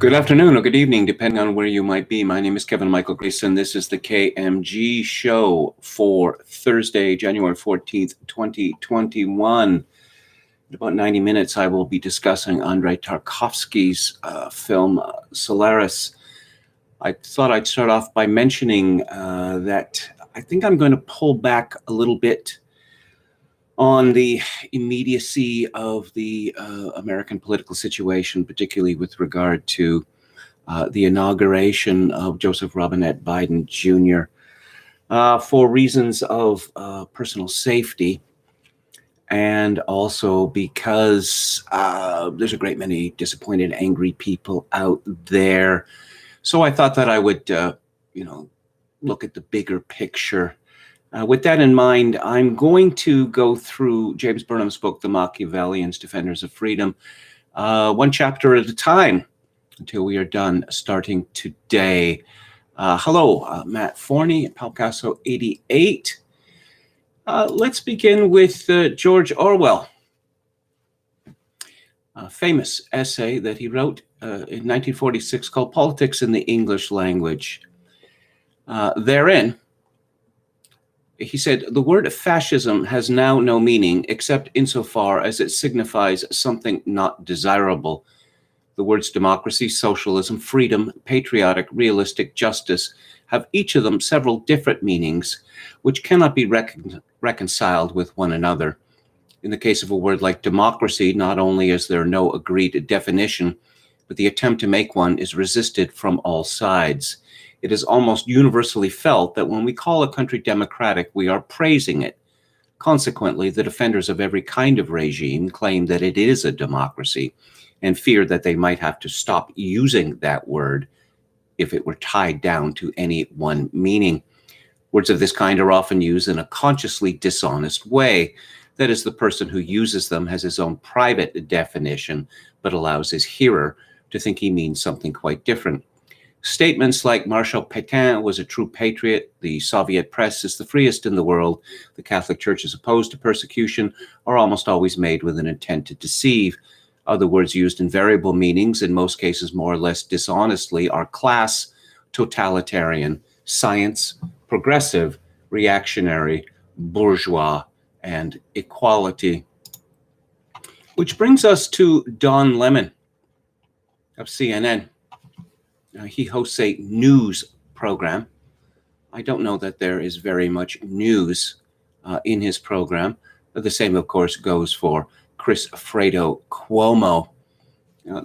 Good afternoon or good evening, depending on where you might be. My name is Kevin Michael Gleason. This is the KMG show for Thursday, January 14th, 2021. In about 90 minutes, I will be discussing Andrei Tarkovsky's film Solaris. I thought I'd start off by mentioning that I think I'm going to pull back a little bit on the immediacy of the American political situation, particularly with regard to the inauguration of Joseph Robinette Biden Jr. For reasons of personal safety, and also because there's a great many disappointed, angry people out there. So I thought that I would, look at the bigger picture. With that in mind, I'm going to go through James Burnham's book, The Machiavellians, Defenders of Freedom, one chapter at a time until we are done, starting today. Hello, Matt Forney, Palcasso 88. Let's begin with George Orwell, a famous essay that he wrote in 1946 called Politics in the English Language. Therein, he said, the word fascism has now no meaning except insofar as it signifies something not desirable. The words democracy, socialism, freedom, patriotic, realistic, justice have each of them several different meanings which cannot be reconciled with one another. In the case of a word like democracy, not only is there no agreed definition, but the attempt to make one is resisted from all sides. It is almost universally felt that when we call a country democratic, we are praising it. Consequently, the defenders of every kind of regime claim that it is a democracy and fear that they might have to stop using that word if it were tied down to any one meaning. Words of this kind are often used in a consciously dishonest way. That is, the person who uses them has his own private definition, but allows his hearer to think he means something quite different. Statements like Marshal Pétain was a true patriot, the Soviet press is the freest in the world, the Catholic Church is opposed to persecution, are almost always made with an intent to deceive. Other words used in variable meanings, in most cases more or less dishonestly, are class, totalitarian, science, progressive, reactionary, bourgeois, and equality. Which brings us to Don Lemon of CNN. He hosts a news program. I don't know that there is very much news in his program. The same, of course, goes for Chris Fredo Cuomo.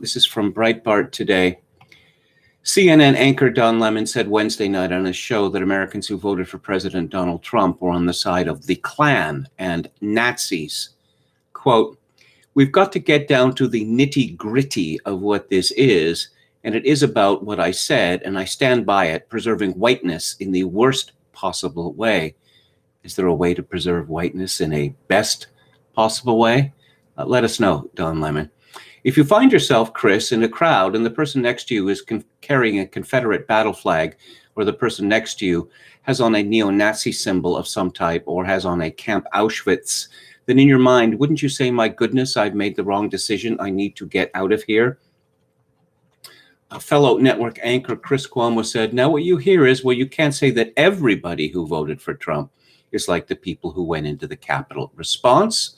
This is from Breitbart today. CNN anchor Don Lemon said Wednesday night on his show that Americans who voted for President Donald Trump were on the side of the Klan and Nazis. Quote, "We've got to get down to the nitty-gritty of what this is, and it is about what I said, and I stand by it, preserving whiteness in the worst possible way." Is there a way to preserve whiteness in a best possible way? Let us know, Don Lemon. If you find yourself, Chris, in a crowd and the person next to you is carrying a Confederate battle flag, or the person next to you has on a neo-Nazi symbol of some type or has on a Camp Auschwitz, then in your mind, wouldn't you say, my goodness, I've made the wrong decision. I need to get out of here? A fellow network anchor, Chris Cuomo, said, now what you hear is, well, you can't say that everybody who voted for Trump is like the people who went into the Capitol. Response?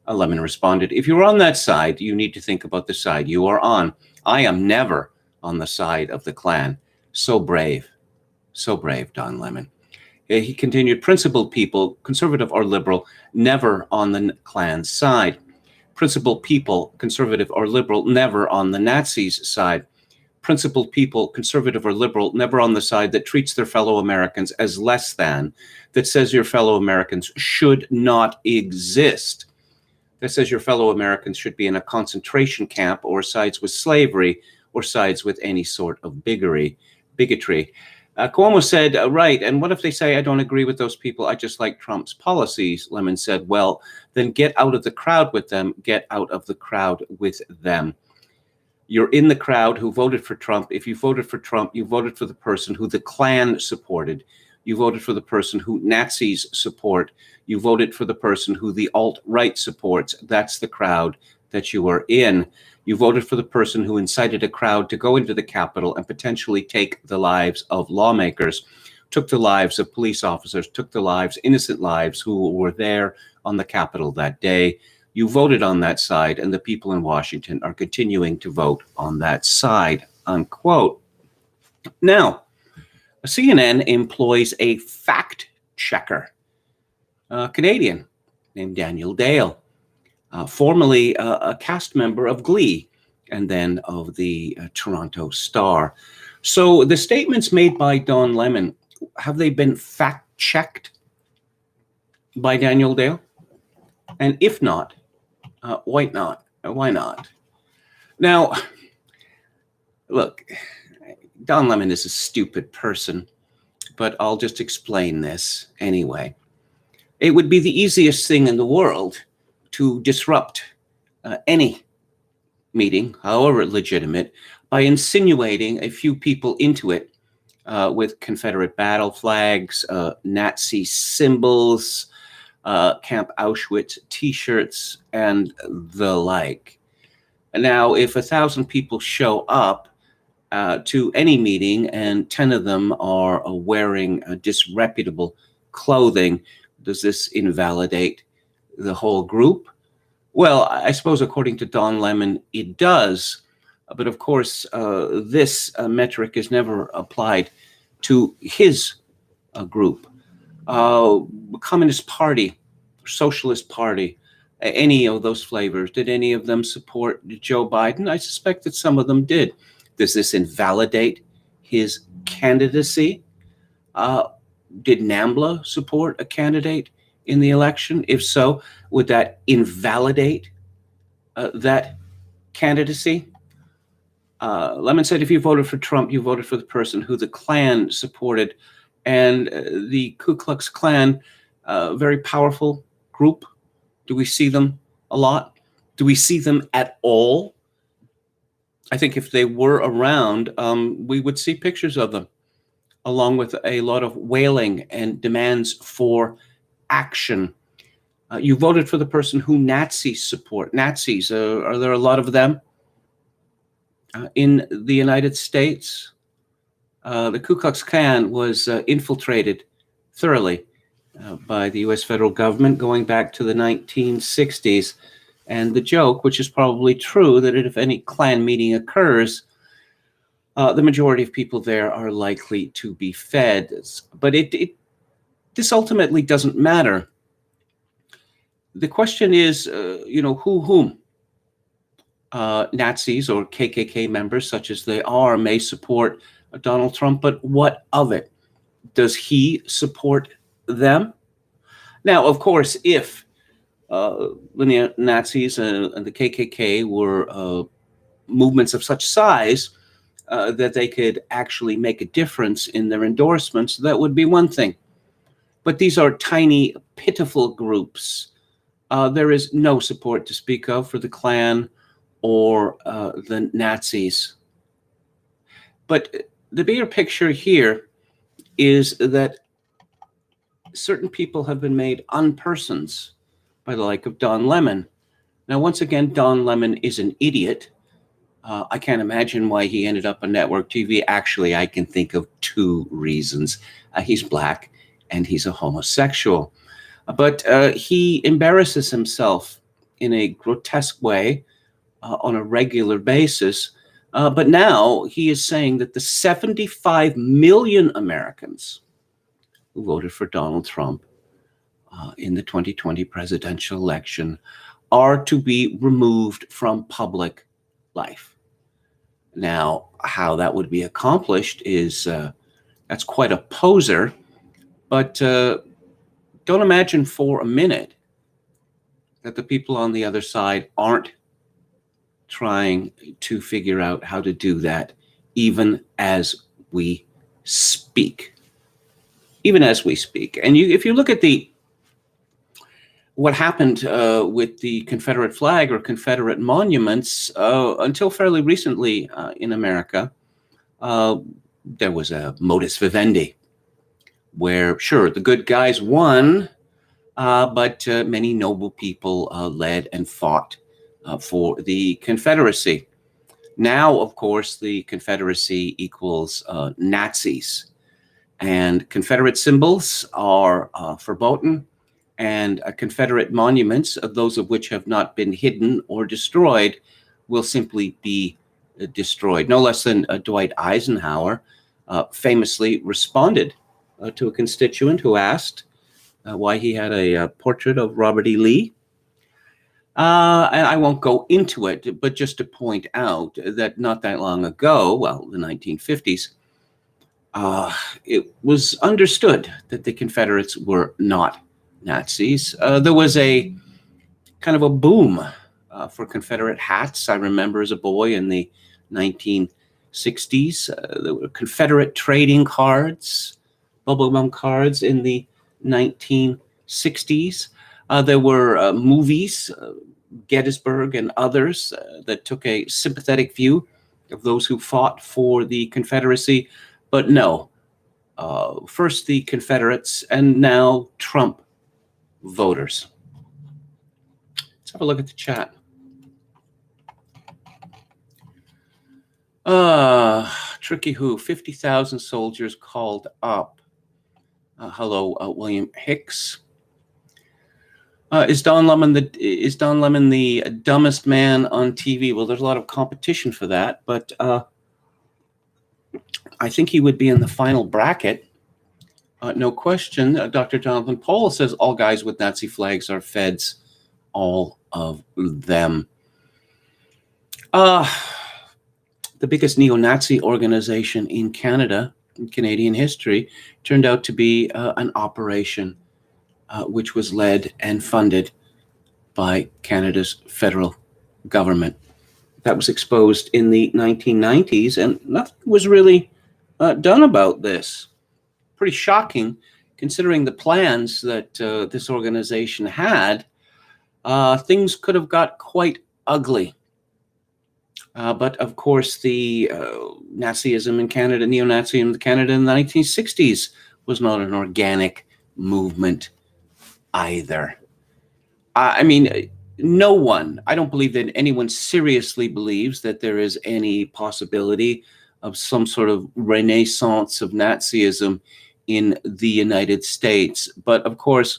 Lemon responded, if you're on that side, you need to think about the side you are on. I am never on the side of the Klan. So brave, Don Lemon. He continued, principled people, conservative or liberal, never on the Klan's side. Principled people, conservative or liberal, never on the Nazis' side. Principled people, conservative or liberal, never on the side that treats their fellow Americans as less than, that says your fellow Americans should not exist, that says your fellow Americans should be in a concentration camp or sides with slavery or sides with any sort of bigotry. Cuomo said, right, and what if they say, I don't agree with those people, I just like Trump's policies? Lemon said, well, then get out of the crowd with them, get out of the crowd with them. You're in the crowd who voted for Trump. If you voted for Trump, you voted for the person who the Klan supported. You voted for the person who Nazis support. You voted for the person who the alt-right supports. That's the crowd that you are in. You voted for the person who incited a crowd to go into the Capitol and potentially take the lives of lawmakers, took the lives of police officers, took the lives, innocent lives who were there on the Capitol that day. You voted on that side, and the people in Washington are continuing to vote on that side, unquote. Now, CNN employs a fact checker, a Canadian named Daniel Dale, formerly a cast member of Glee and then of the Toronto Star. So the statements made by Don Lemon, have they been fact-checked by Daniel Dale? And if not, why not? Why not? Now, look, Don Lemon is a stupid person, but I'll just explain this anyway. It would be the easiest thing in the world to disrupt any meeting, however legitimate, by insinuating a few people into it with Confederate battle flags, Nazi symbols, Camp Auschwitz t-shirts, and the like. Now, if 1,000 people show up to any meeting and 10 of them are wearing disreputable clothing, does this invalidate the whole group? Well, I suppose according to Don Lemon, it does. But of course, this metric is never applied to his group. Communist Party, Socialist Party, any of those flavors, did any of them support Joe Biden? I suspect that some of them did. Does this invalidate his candidacy? Did NAMBLA support a candidate in the election? If so, would that invalidate that candidacy? Lemon said if you voted for Trump, you voted for the person who the Klan supported. And the Ku Klux Klan, very powerful group. Do we see them a lot? Do we see them at all? I think if they were around, we would see pictures of them, along with a lot of wailing and demands for action. You voted for the person who Nazis support. Nazis, are there a lot of them in the United States? The Ku Klux Klan was infiltrated thoroughly by the U.S. federal government going back to the 1960s. And the joke, which is probably true, that if any Klan meeting occurs, the majority of people there are likely to be fed. But this ultimately doesn't matter. The question is, whom? Nazis or KKK members, such as they are, may support Donald Trump, but what of it? Does he support them? Now, of course, if the Nazis and the KKK were movements of such size that they could actually make a difference in their endorsements, that would be one thing. But these are tiny, pitiful groups. There is no support to speak of for the Klan or the Nazis. But the bigger picture here is that certain people have been made unpersons by the like of Don Lemon. Now, once again, Don Lemon is an idiot. I can't imagine why he ended up on network TV. Actually, I can think of two reasons. He's black and he's a homosexual. But he embarrasses himself in a grotesque way on a regular basis. But now he is saying that the 75 million Americans who voted for Donald Trump in the 2020 presidential election are to be removed from public life. Now, how that would be accomplished is that's quite a poser, but don't imagine for a minute that the people on the other side aren't trying to figure out how to do that, even as we speak. Even as we speak. And if you look at what happened with the Confederate flag or Confederate monuments, until fairly recently in America, there was a modus vivendi where, sure, the good guys won, but many noble people led and fought for the Confederacy. Now, of course, the Confederacy equals Nazis, and Confederate symbols are verboten, and Confederate monuments, those of which have not been hidden or destroyed, will simply be destroyed. No less than Dwight Eisenhower famously responded to a constituent who asked why he had a portrait of Robert E. Lee. And I won't go into it, but just to point out that not that long ago, well, the 1950s, it was understood that the Confederates were not Nazis. There was a kind of a boom for Confederate hats. I remember as a boy in the 1960s, there were Confederate trading cards, bubblegum cards in the 1960s. There were movies, Gettysburg and others, that took a sympathetic view of those who fought for the Confederacy. But no, first the Confederates and now Trump voters. Let's have a look at the chat. Tricky Who, 50,000 soldiers called up. Hello, William Hicks. Is Don Lemon the dumbest man on TV? Well, there's a lot of competition for that, but I think he would be in the final bracket. No question. Dr. Jonathan Paul says all guys with Nazi flags are feds, all of them. The biggest neo-Nazi organization in Canada, in Canadian history, turned out to be an operation which was led and funded by Canada's federal government. That was exposed in the 1990s, and nothing was really done about this. Pretty shocking, considering the plans that this organization had. Things could have got quite ugly. But of course, the Nazism in Canada, neo-Nazism in Canada in the 1960s was not an organic movement either. I mean, no one, I don't believe that anyone seriously believes that there is any possibility of some sort of renaissance of Nazism in the United States. But of course,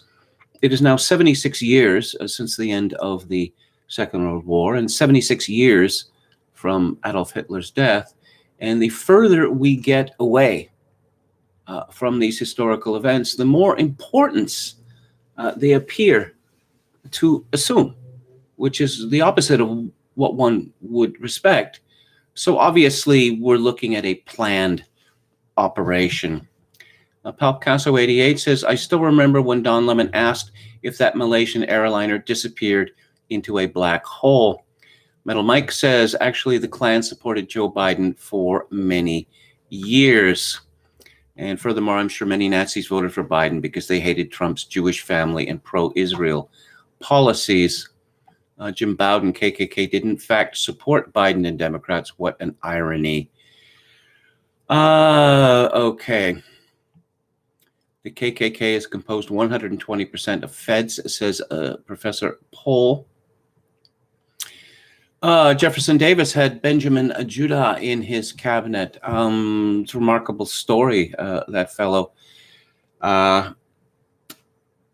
it is now 76 years since the end of the Second World War, and 76 years from Adolf Hitler's death. And the further we get away from these historical events, the more importance they appear to assume, which is the opposite of what one would respect. So obviously, we're looking at a planned operation. Palcasso 88 says, I still remember when Don Lemon asked if that Malaysian airliner disappeared into a black hole. Metal Mike says, actually, the Klan supported Joe Biden for many years. And furthermore, I'm sure many Nazis voted for Biden because they hated Trump's Jewish family and pro-Israel policies. Jim Bowden, KKK, did in fact support Biden and Democrats. What an irony. Okay. The KKK is composed 120% of feds, says Professor Pohl. Jefferson Davis had Benjamin Judah in his cabinet. It's a remarkable story, that fellow. Why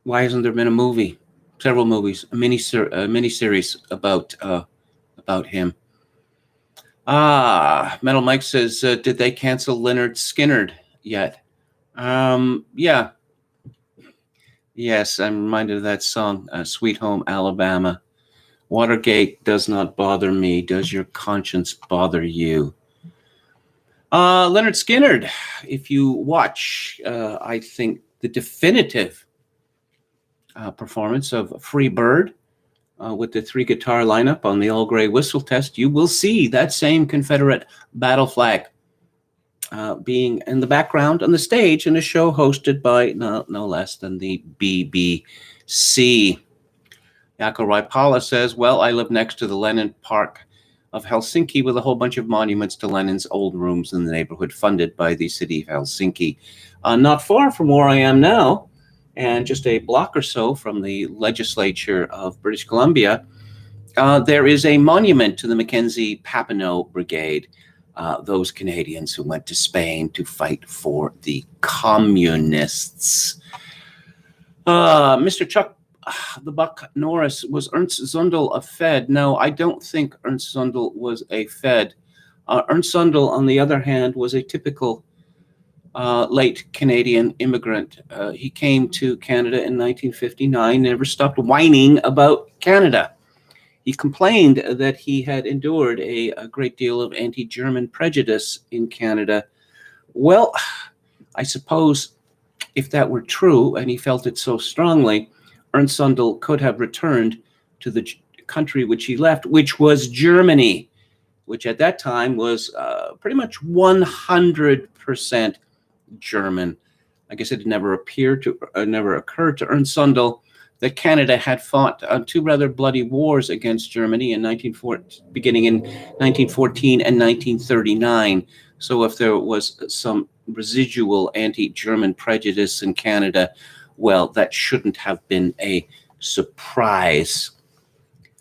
hasn't there been a movie? Several movies, a miniseries about him. Metal Mike says, did they cancel Leonard Skinner yet? Yeah. Yes, I'm reminded of that song, Sweet Home Alabama. Watergate does not bother me. Does your conscience bother you? Leonard Skinner, if you watch, I think, the definitive performance of Free Bird with the 3-guitar lineup on the all-gray whistle test, you will see that same Confederate battle flag being in the background on the stage in a show hosted by no less than the BBC. Jaakko Raipala says, well, I live next to the Lenin Park of Helsinki with a whole bunch of monuments to Lenin's old rooms in the neighborhood funded by the city of Helsinki. Not far from where I am now, and just a block or so from the legislature of British Columbia, There is a monument to the Mackenzie Papineau Brigade, those Canadians who went to Spain to fight for the communists. Mr. Chuck the Buck Norris, was Ernst Zundel a Fed? No, I don't think Ernst Zundel was a Fed. Ernst Zundel, on the other hand, was a typical late Canadian immigrant. He came to Canada in 1959, never stopped whining about Canada. He complained that he had endured a great deal of anti-German prejudice in Canada. Well, I suppose if that were true, and he felt it so strongly, Ernst Zundel could have returned to the country which he left, which was Germany, which at that time was pretty much 100% German. I guess it never occurred to Ernst Zundel that Canada had fought two rather bloody wars against Germany beginning in 1914 and 1939. So if there was some residual anti-German prejudice in Canada, well, that shouldn't have been a surprise.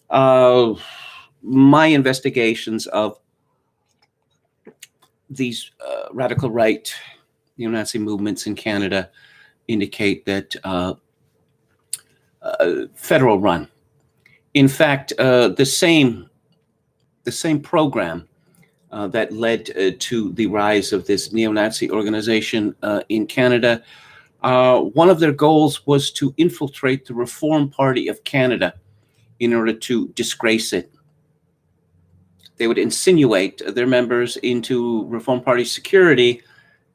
My investigations of these radical right neo-Nazi movements in Canada indicate that federal run. In fact, the same program that led to the rise of this neo-Nazi organization in Canada, one of their goals was to infiltrate the Reform Party of Canada in order to disgrace it. They would insinuate their members into Reform Party security,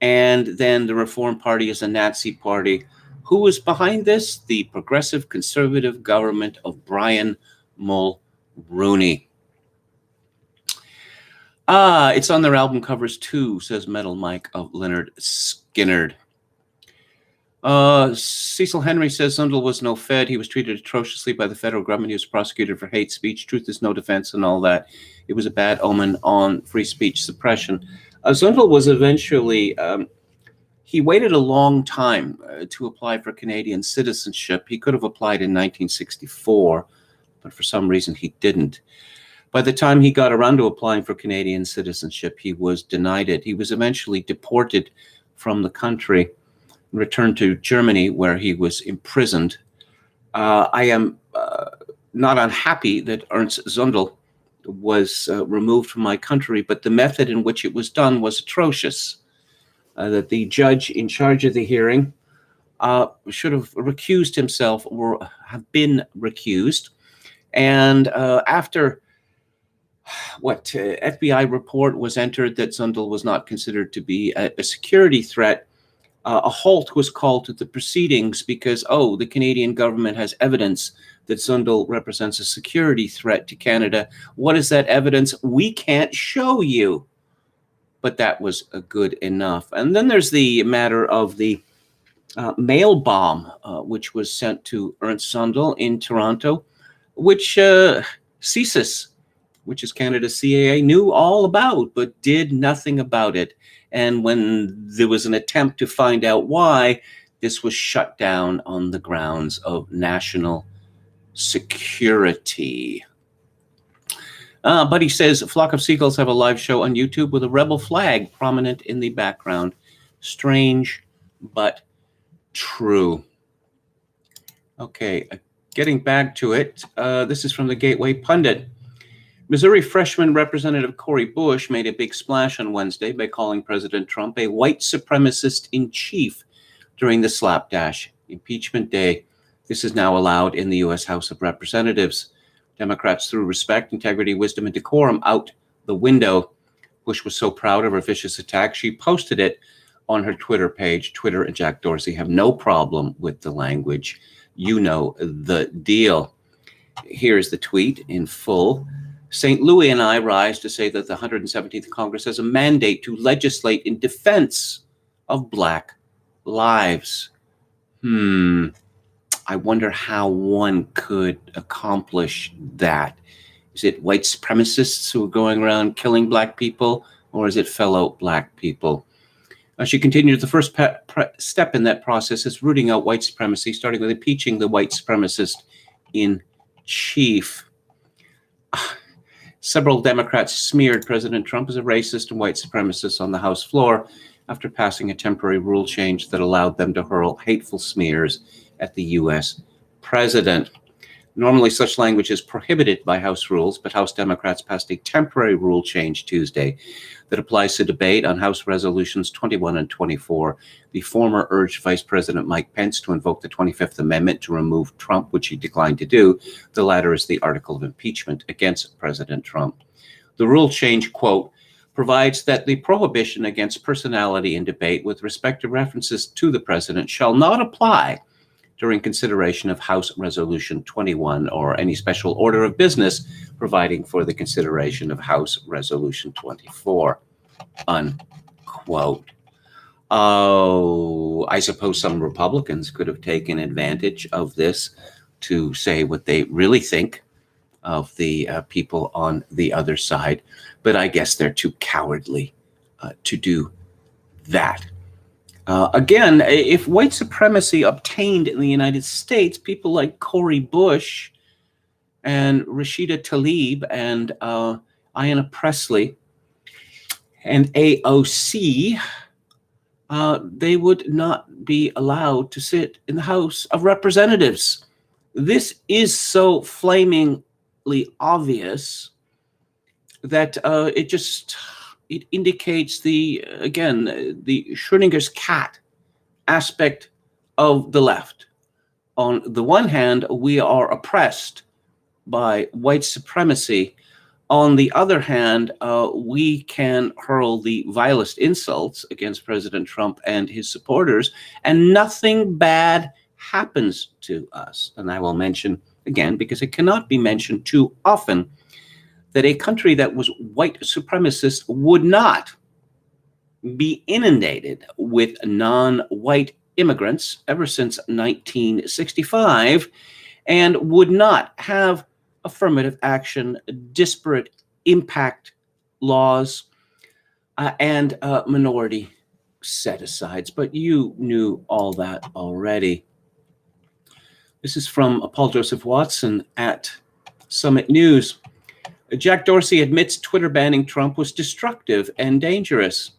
and then the Reform Party is a Nazi party. Who was behind this? The progressive conservative government of Brian Mulroney. It's on their album covers too, says Metal Mike of Leonard Skinner. Cecil Henry says Zundel was no Fed. He was treated atrociously by the federal government. He was prosecuted for hate speech. Truth is no defense and all that. It was a bad omen on free speech suppression. Zundel was eventually, he waited a long time to apply for Canadian citizenship. He could have applied in 1964, but for some reason he didn't. By the time he got around to applying for Canadian citizenship, he was denied it. He was eventually deported from the country, returned to Germany, where he was imprisoned. I am not unhappy that Ernst Zundel was removed from my country, but the method in which it was done was atrocious. That the judge in charge of the hearing should have recused himself or have been recused. And after FBI report was entered that Zundel was not considered to be a security threat, a halt was called to the proceedings because, the Canadian government has evidence that Zundel represents a security threat to Canada. What is that evidence? We can't show you. But that was good enough. And then there's the matter of the mail bomb, which was sent to Ernst Zundel in Toronto, which CSIS, which is Canada's CAA, knew all about, but did nothing about it. And when there was an attempt to find out why, this was shut down on the grounds of national security. Buddy says, a flock of seagulls have a live show on YouTube with a rebel flag prominent in the background. Strange, but true. Okay, getting back to it. This is from the Gateway Pundit. Missouri freshman Representative Cori Bush made a big splash on Wednesday by calling President Trump a white supremacist in chief during the slapdash impeachment day. This is now allowed in the U.S. House of Representatives. Democrats threw respect, integrity, wisdom, and decorum out the window. Bush was so proud of her vicious attack, she posted it on her Twitter page. Twitter and Jack Dorsey have no problem with the language. You know the deal. Here's the tweet in full. St. Louis and I rise to say that the 117th Congress has a mandate to legislate in defense of Black lives. I wonder how one could accomplish that. Is it white supremacists who are going around killing Black people, or is it fellow Black people? She continued, the first step in that process is rooting out white supremacy, starting with impeaching the white supremacist in chief. Several Democrats smeared President Trump as a racist and white supremacist on the House floor after passing a temporary rule change that allowed them to hurl hateful smears at the U.S. president. Normally, such language is prohibited by House rules, but House Democrats passed a temporary rule change Tuesday that applies to debate on House Resolutions 21 and 24. The former urged Vice President Mike Pence to invoke the 25th Amendment to remove Trump, which he declined to do. The latter is the article of impeachment against President Trump. The rule change, quote, provides that the prohibition against personality in debate with respect to references to the president shall not apply during consideration of House Resolution 21 or any special order of business providing for the consideration of House Resolution 24, unquote. Oh, I suppose some Republicans could have taken advantage of this to say what they really think of the people on the other side, but I guess they're too cowardly to do that. Again, if white supremacy obtained in the United States, people like Cori Bush and Rashida Tlaib and Ayanna Pressley and AOC, they would not be allowed to sit in the House of Representatives. This is so flamingly obvious that it indicates the Schrodinger's cat aspect of the left. On the one hand, we are oppressed by white supremacy. On the other hand, we can hurl the vilest insults against President Trump and his supporters, and nothing bad happens to us. And I will mention again, because it cannot be mentioned too often, that a country that was white supremacist would not be inundated with non-white immigrants ever since 1965, and would not have affirmative action, disparate impact laws, and minority set-asides. But you knew all that already. This is from Paul Joseph Watson at Summit News. Jack Dorsey admits Twitter banning Trump was destructive and dangerous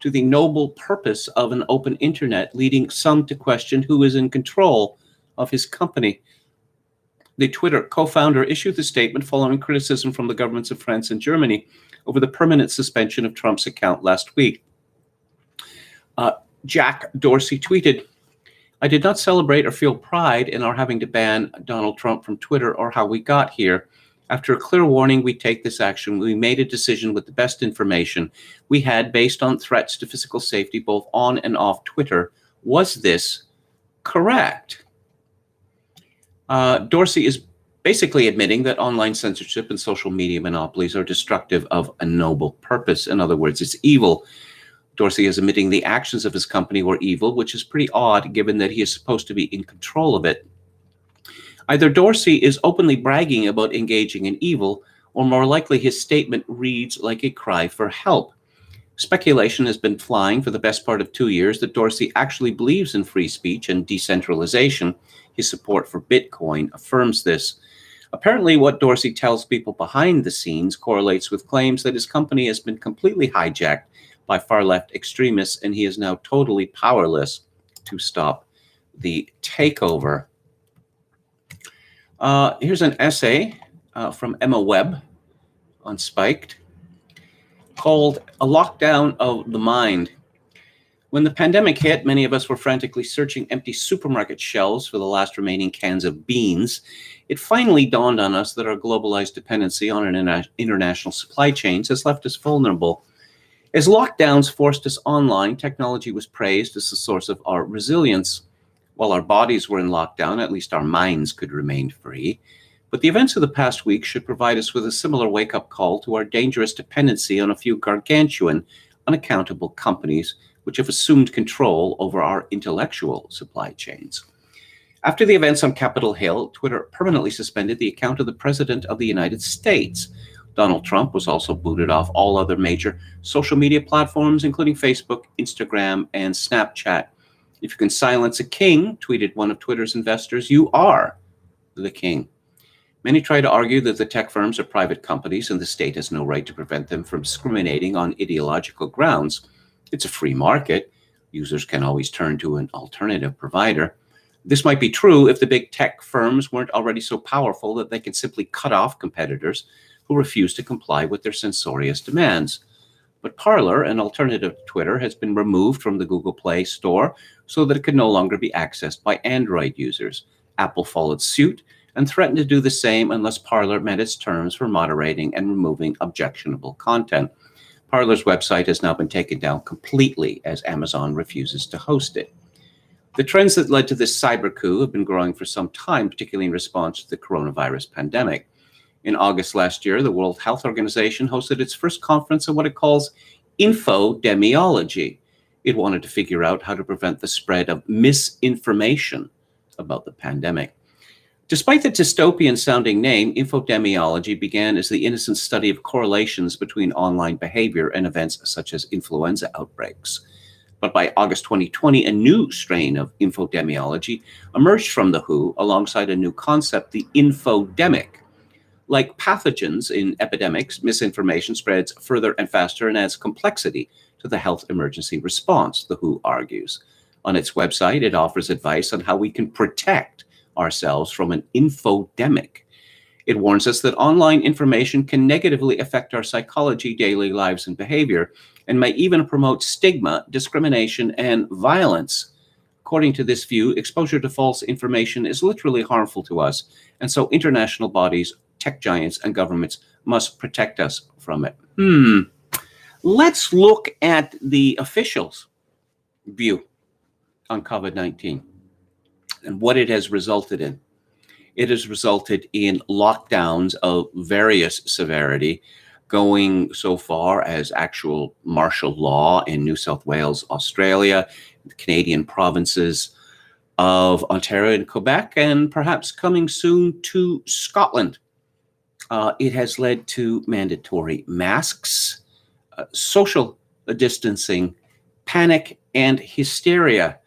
to the noble purpose of an open internet, leading some to question who is in control of his company. The Twitter co-founder issued the statement following criticism from the governments of France and Germany over the permanent suspension of Trump's account last week. Jack Dorsey tweeted, "I did not celebrate or feel pride in our having to ban Donald Trump from Twitter or how we got here. After a clear warning, we take this action. We made a decision with the best information we had based on threats to physical safety, both on and off Twitter. Was this correct?" Dorsey is basically admitting that online censorship and social media monopolies are destructive of a noble purpose. In other words, it's evil. Dorsey is admitting the actions of his company were evil, which is pretty odd given that he is supposed to be in control of it. Either Dorsey is openly bragging about engaging in evil, or more likely his statement reads like a cry for help. Speculation has been flying for the best part of 2 years that Dorsey actually believes in free speech and decentralization. His support for Bitcoin affirms this. Apparently, what Dorsey tells people behind the scenes correlates with claims that his company has been completely hijacked by far-left extremists, and he is now totally powerless to stop the takeover. Here's an essay from Emma Webb on Spiked called "A Lockdown of the Mind." When the pandemic hit, many of us were frantically searching empty supermarket shelves for the last remaining cans of beans. It finally dawned on us that our globalized dependency on international supply chains has left us vulnerable. As lockdowns forced us online, technology was praised as the source of our resilience. While our bodies were in lockdown, at least our minds could remain free. But the events of the past week should provide us with a similar wake-up call to our dangerous dependency on a few gargantuan, unaccountable companies which have assumed control over our intellectual supply chains. After the events on Capitol Hill, Twitter permanently suspended the account of the President of the United States. Donald Trump was also booted off all other major social media platforms, including Facebook, Instagram, and Snapchat. "If you can silence a king," tweeted one of Twitter's investors, "you are the king." Many try to argue that the tech firms are private companies and the state has no right to prevent them from discriminating on ideological grounds. It's a free market. Users can always turn to an alternative provider. This might be true if the big tech firms weren't already so powerful that they could simply cut off competitors who refuse to comply with their censorious demands. But Parler, an alternative to Twitter, has been removed from the Google Play Store so that it could no longer be accessed by Android users. Apple followed suit and threatened to do the same unless Parler met its terms for moderating and removing objectionable content. Parler's website has now been taken down completely as Amazon refuses to host it. The trends that led to this cyber coup have been growing for some time, particularly in response to the coronavirus pandemic. In August last year, the World Health Organization hosted its first conference on what it calls infodemiology. It wanted to figure out how to prevent the spread of misinformation about the pandemic. Despite the dystopian-sounding name, infodemiology began as the innocent study of correlations between online behavior and events such as influenza outbreaks. But by August 2020, a new strain of infodemiology emerged from the WHO alongside a new concept, the infodemic. Like pathogens in epidemics, misinformation spreads further and faster and adds complexity to the health emergency response, the WHO argues. On its website, it offers advice on how we can protect ourselves from an infodemic. It warns us that online information can negatively affect our psychology, daily lives, and behavior, and may even promote stigma, discrimination, and violence. According to this view, exposure to false information is literally harmful to us, and so international bodies, tech giants, and governments must protect us from it. Let's look at the officials' view on COVID-19 and what it has resulted in. It has resulted in lockdowns of various severity, going so far as actual martial law in New South Wales, Australia, the Canadian provinces of Ontario and Quebec, and perhaps coming soon to Scotland. It has led to mandatory masks, social distancing, panic, and hysteria.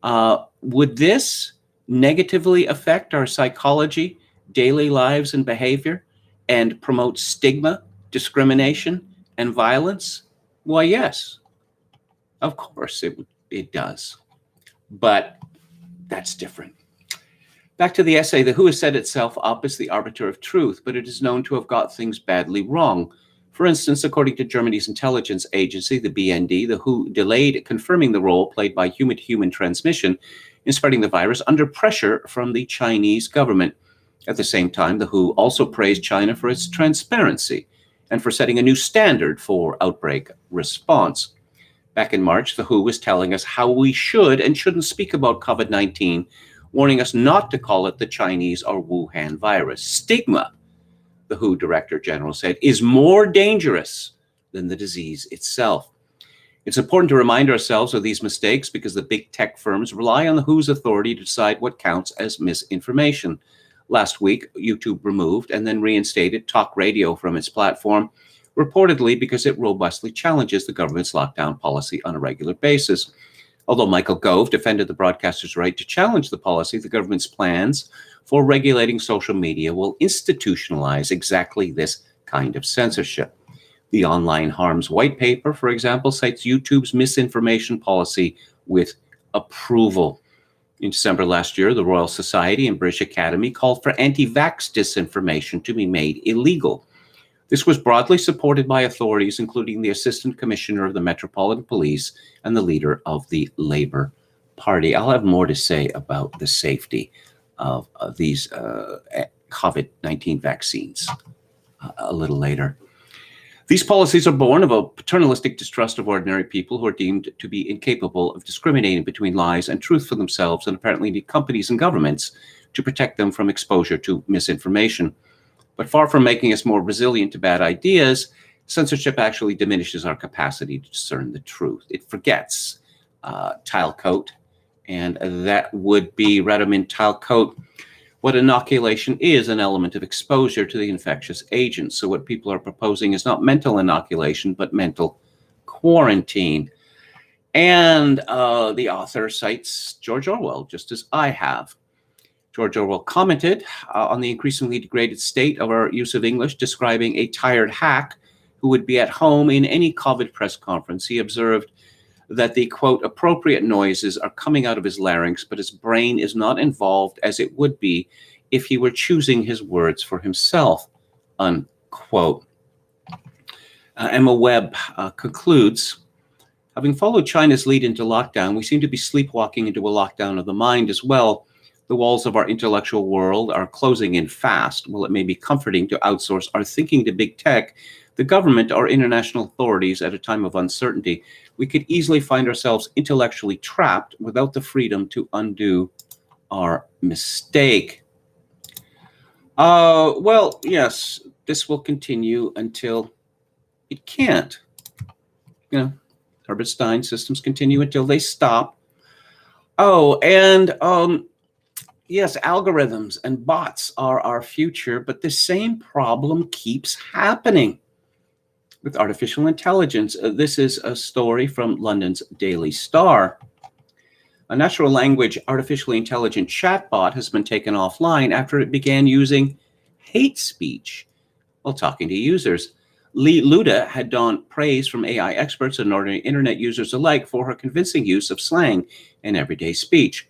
Would this negatively affect our psychology, daily lives, and behavior, and promote stigma, discrimination, and violence? Why, yes, of course it does. But that's different. Back to the essay, the WHO has set itself up as the arbiter of truth, but it is known to have got things badly wrong. For instance, according to Germany's intelligence agency, the BND, the WHO delayed confirming the role played by human-to-human transmission in spreading the virus under pressure from the Chinese government. At the same time, the WHO also praised China for its transparency and for setting a new standard for outbreak response. Back in March, the WHO was telling us how we should and shouldn't speak about COVID-19, warning us not to call it the Chinese or Wuhan virus. Stigma, the WHO Director General said, is more dangerous than the disease itself. It's important to remind ourselves of these mistakes because the big tech firms rely on the WHO's authority to decide what counts as misinformation. Last week, YouTube removed and then reinstated talk radio from its platform, reportedly because it robustly challenges the government's lockdown policy on a regular basis. Although Michael Gove defended the broadcaster's right to challenge the policy, the government's plans for regulating social media will institutionalize exactly this kind of censorship. The Online Harms White Paper, for example, cites YouTube's misinformation policy with approval. In December last year, the Royal Society and British Academy called for anti-vax disinformation to be made illegal. This was broadly supported by authorities, including the Assistant Commissioner of the Metropolitan Police and the leader of the Labour Party. I'll have more to say about the safety of these COVID-19 vaccines a little later. These policies are born of a paternalistic distrust of ordinary people who are deemed to be incapable of discriminating between lies and truth for themselves, and apparently need companies and governments to protect them from exposure to misinformation. But far from making us more resilient to bad ideas, censorship actually diminishes our capacity to discern the truth. It forgets tile coat, and that would be Radamin tile coat. What inoculation is an element of exposure to the infectious agent. So what people are proposing is not mental inoculation, but mental quarantine. And the author cites George Orwell, just as I have. George Orwell commented on the increasingly degraded state of our use of English, describing a tired hack who would be at home in any COVID press conference. He observed that the, quote, appropriate noises are coming out of his larynx, but his brain is not involved as it would be if he were choosing his words for himself, unquote. Emma Webb concludes, having followed China's lead into lockdown, we seem to be sleepwalking into a lockdown of the mind as well. The walls of our intellectual world are closing in fast. While it may be comforting to outsource our thinking to big tech, the government or international authorities at a time of uncertainty, we could easily find ourselves intellectually trapped without the freedom to undo our mistake. Well, yes, this will continue until it can't. You know, Herbert Stein, systems continue until they stop. Oh, and yes, algorithms and bots are our future, but the same problem keeps happening with artificial intelligence. This is a story from London's Daily Star. A natural language artificially intelligent chatbot has been taken offline after it began using hate speech while talking to users. Lee Luda had donned praise from AI experts and ordinary internet users alike for her convincing use of slang in everyday speech.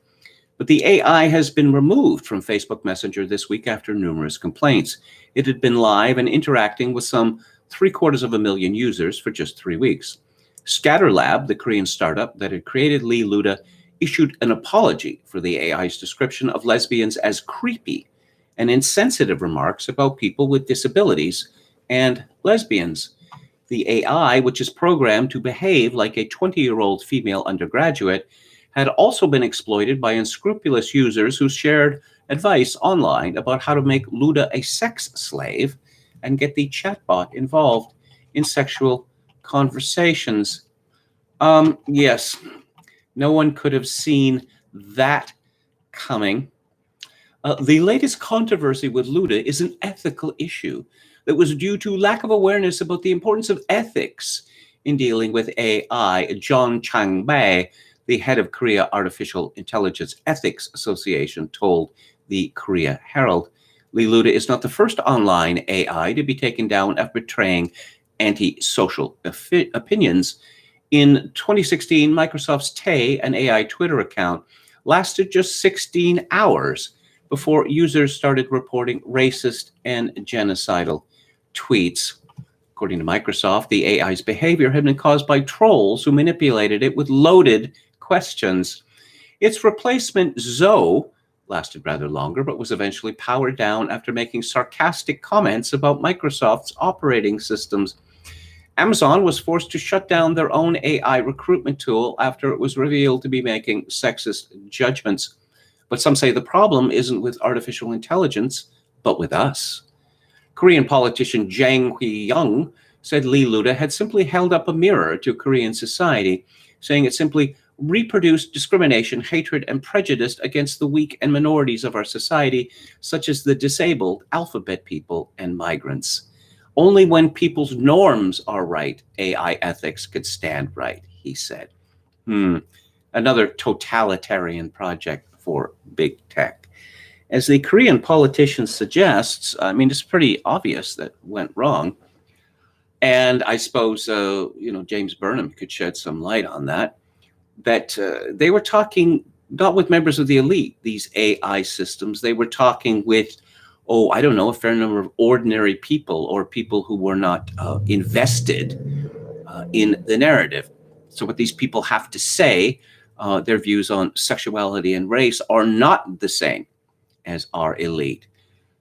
But the AI has been removed from Facebook Messenger this week after numerous complaints. It had been live and interacting with some 750,000 users for just 3 weeks. Scatterlab, the Korean startup that had created Lee Luda, issued an apology for the AI's description of lesbians as creepy and insensitive remarks about people with disabilities and lesbians. The AI, which is programmed to behave like a 20-year-old female undergraduate, had also been exploited by unscrupulous users who shared advice online about how to make Luda a sex slave and get the chatbot involved in sexual conversations. Yes, no one could have seen that coming. The latest controversy with Luda is an ethical issue that was due to lack of awareness about the importance of ethics in dealing with AI. John Chang-bai, the head of Korea Artificial Intelligence Ethics Association, told the Korea Herald. Lee Luda is not the first online AI to be taken down after betraying anti-social opinions. In 2016, Microsoft's Tay, an AI Twitter account, lasted just 16 hours before users started reporting racist and genocidal tweets. According to Microsoft, the AI's behavior had been caused by trolls who manipulated it with loaded questions. Its replacement, Zoe, lasted rather longer, but was eventually powered down after making sarcastic comments about Microsoft's operating systems. Amazon was forced to shut down their own AI recruitment tool after it was revealed to be making sexist judgments. But some say the problem isn't with artificial intelligence, but with us. Korean politician Jang Hui-young said Lee Luda had simply held up a mirror to Korean society, saying it simply reproduced discrimination, hatred, and prejudice against the weak and minorities of our society, such as the disabled, alphabet people, and migrants. Only when people's norms are right, AI ethics could stand right, he said. Another totalitarian project for big tech. As the Korean politician suggests, I mean, it's pretty obvious that went wrong. And I suppose, James Burnham could shed some light on that, they were talking not with members of the elite, these AI systems. They were talking with, a fair number of ordinary people or people who were not invested in the narrative. So what these people have to say, their views on sexuality and race are not the same as our elite.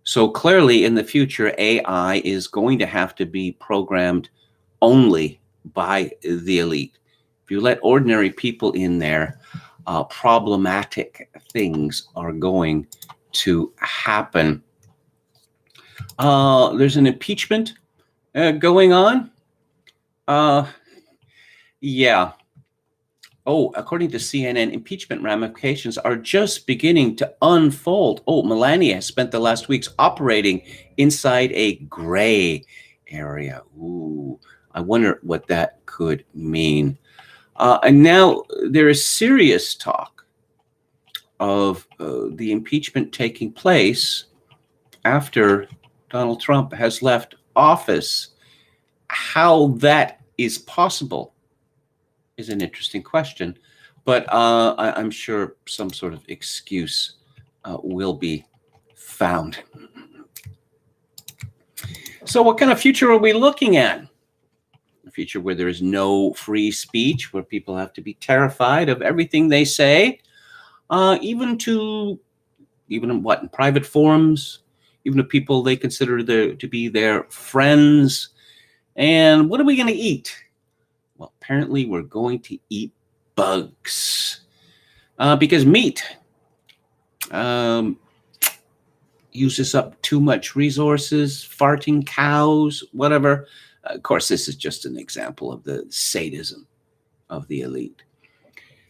So clearly in the future, AI is going to have to be programmed only by the elite. If you let ordinary people in there, problematic things are going to happen. There's an impeachment going on. Yeah. According to CNN, impeachment ramifications are just beginning to unfold. Melania has spent the last weeks operating inside a gray area. I wonder what that could mean. And now there is serious talk of the impeachment taking place after Donald Trump has left office. How that is possible is an interesting question, but I'm sure some sort of excuse will be found. So what kind of future are we looking at? A future where there is no free speech, where people have to be terrified of everything they say, even in private forums, even to people they consider to be their friends. And what are we going to eat? Well, apparently we're going to eat bugs, because meat uses up too much resources, farting cows, whatever. Of course, this is just an example of the sadism of the elite.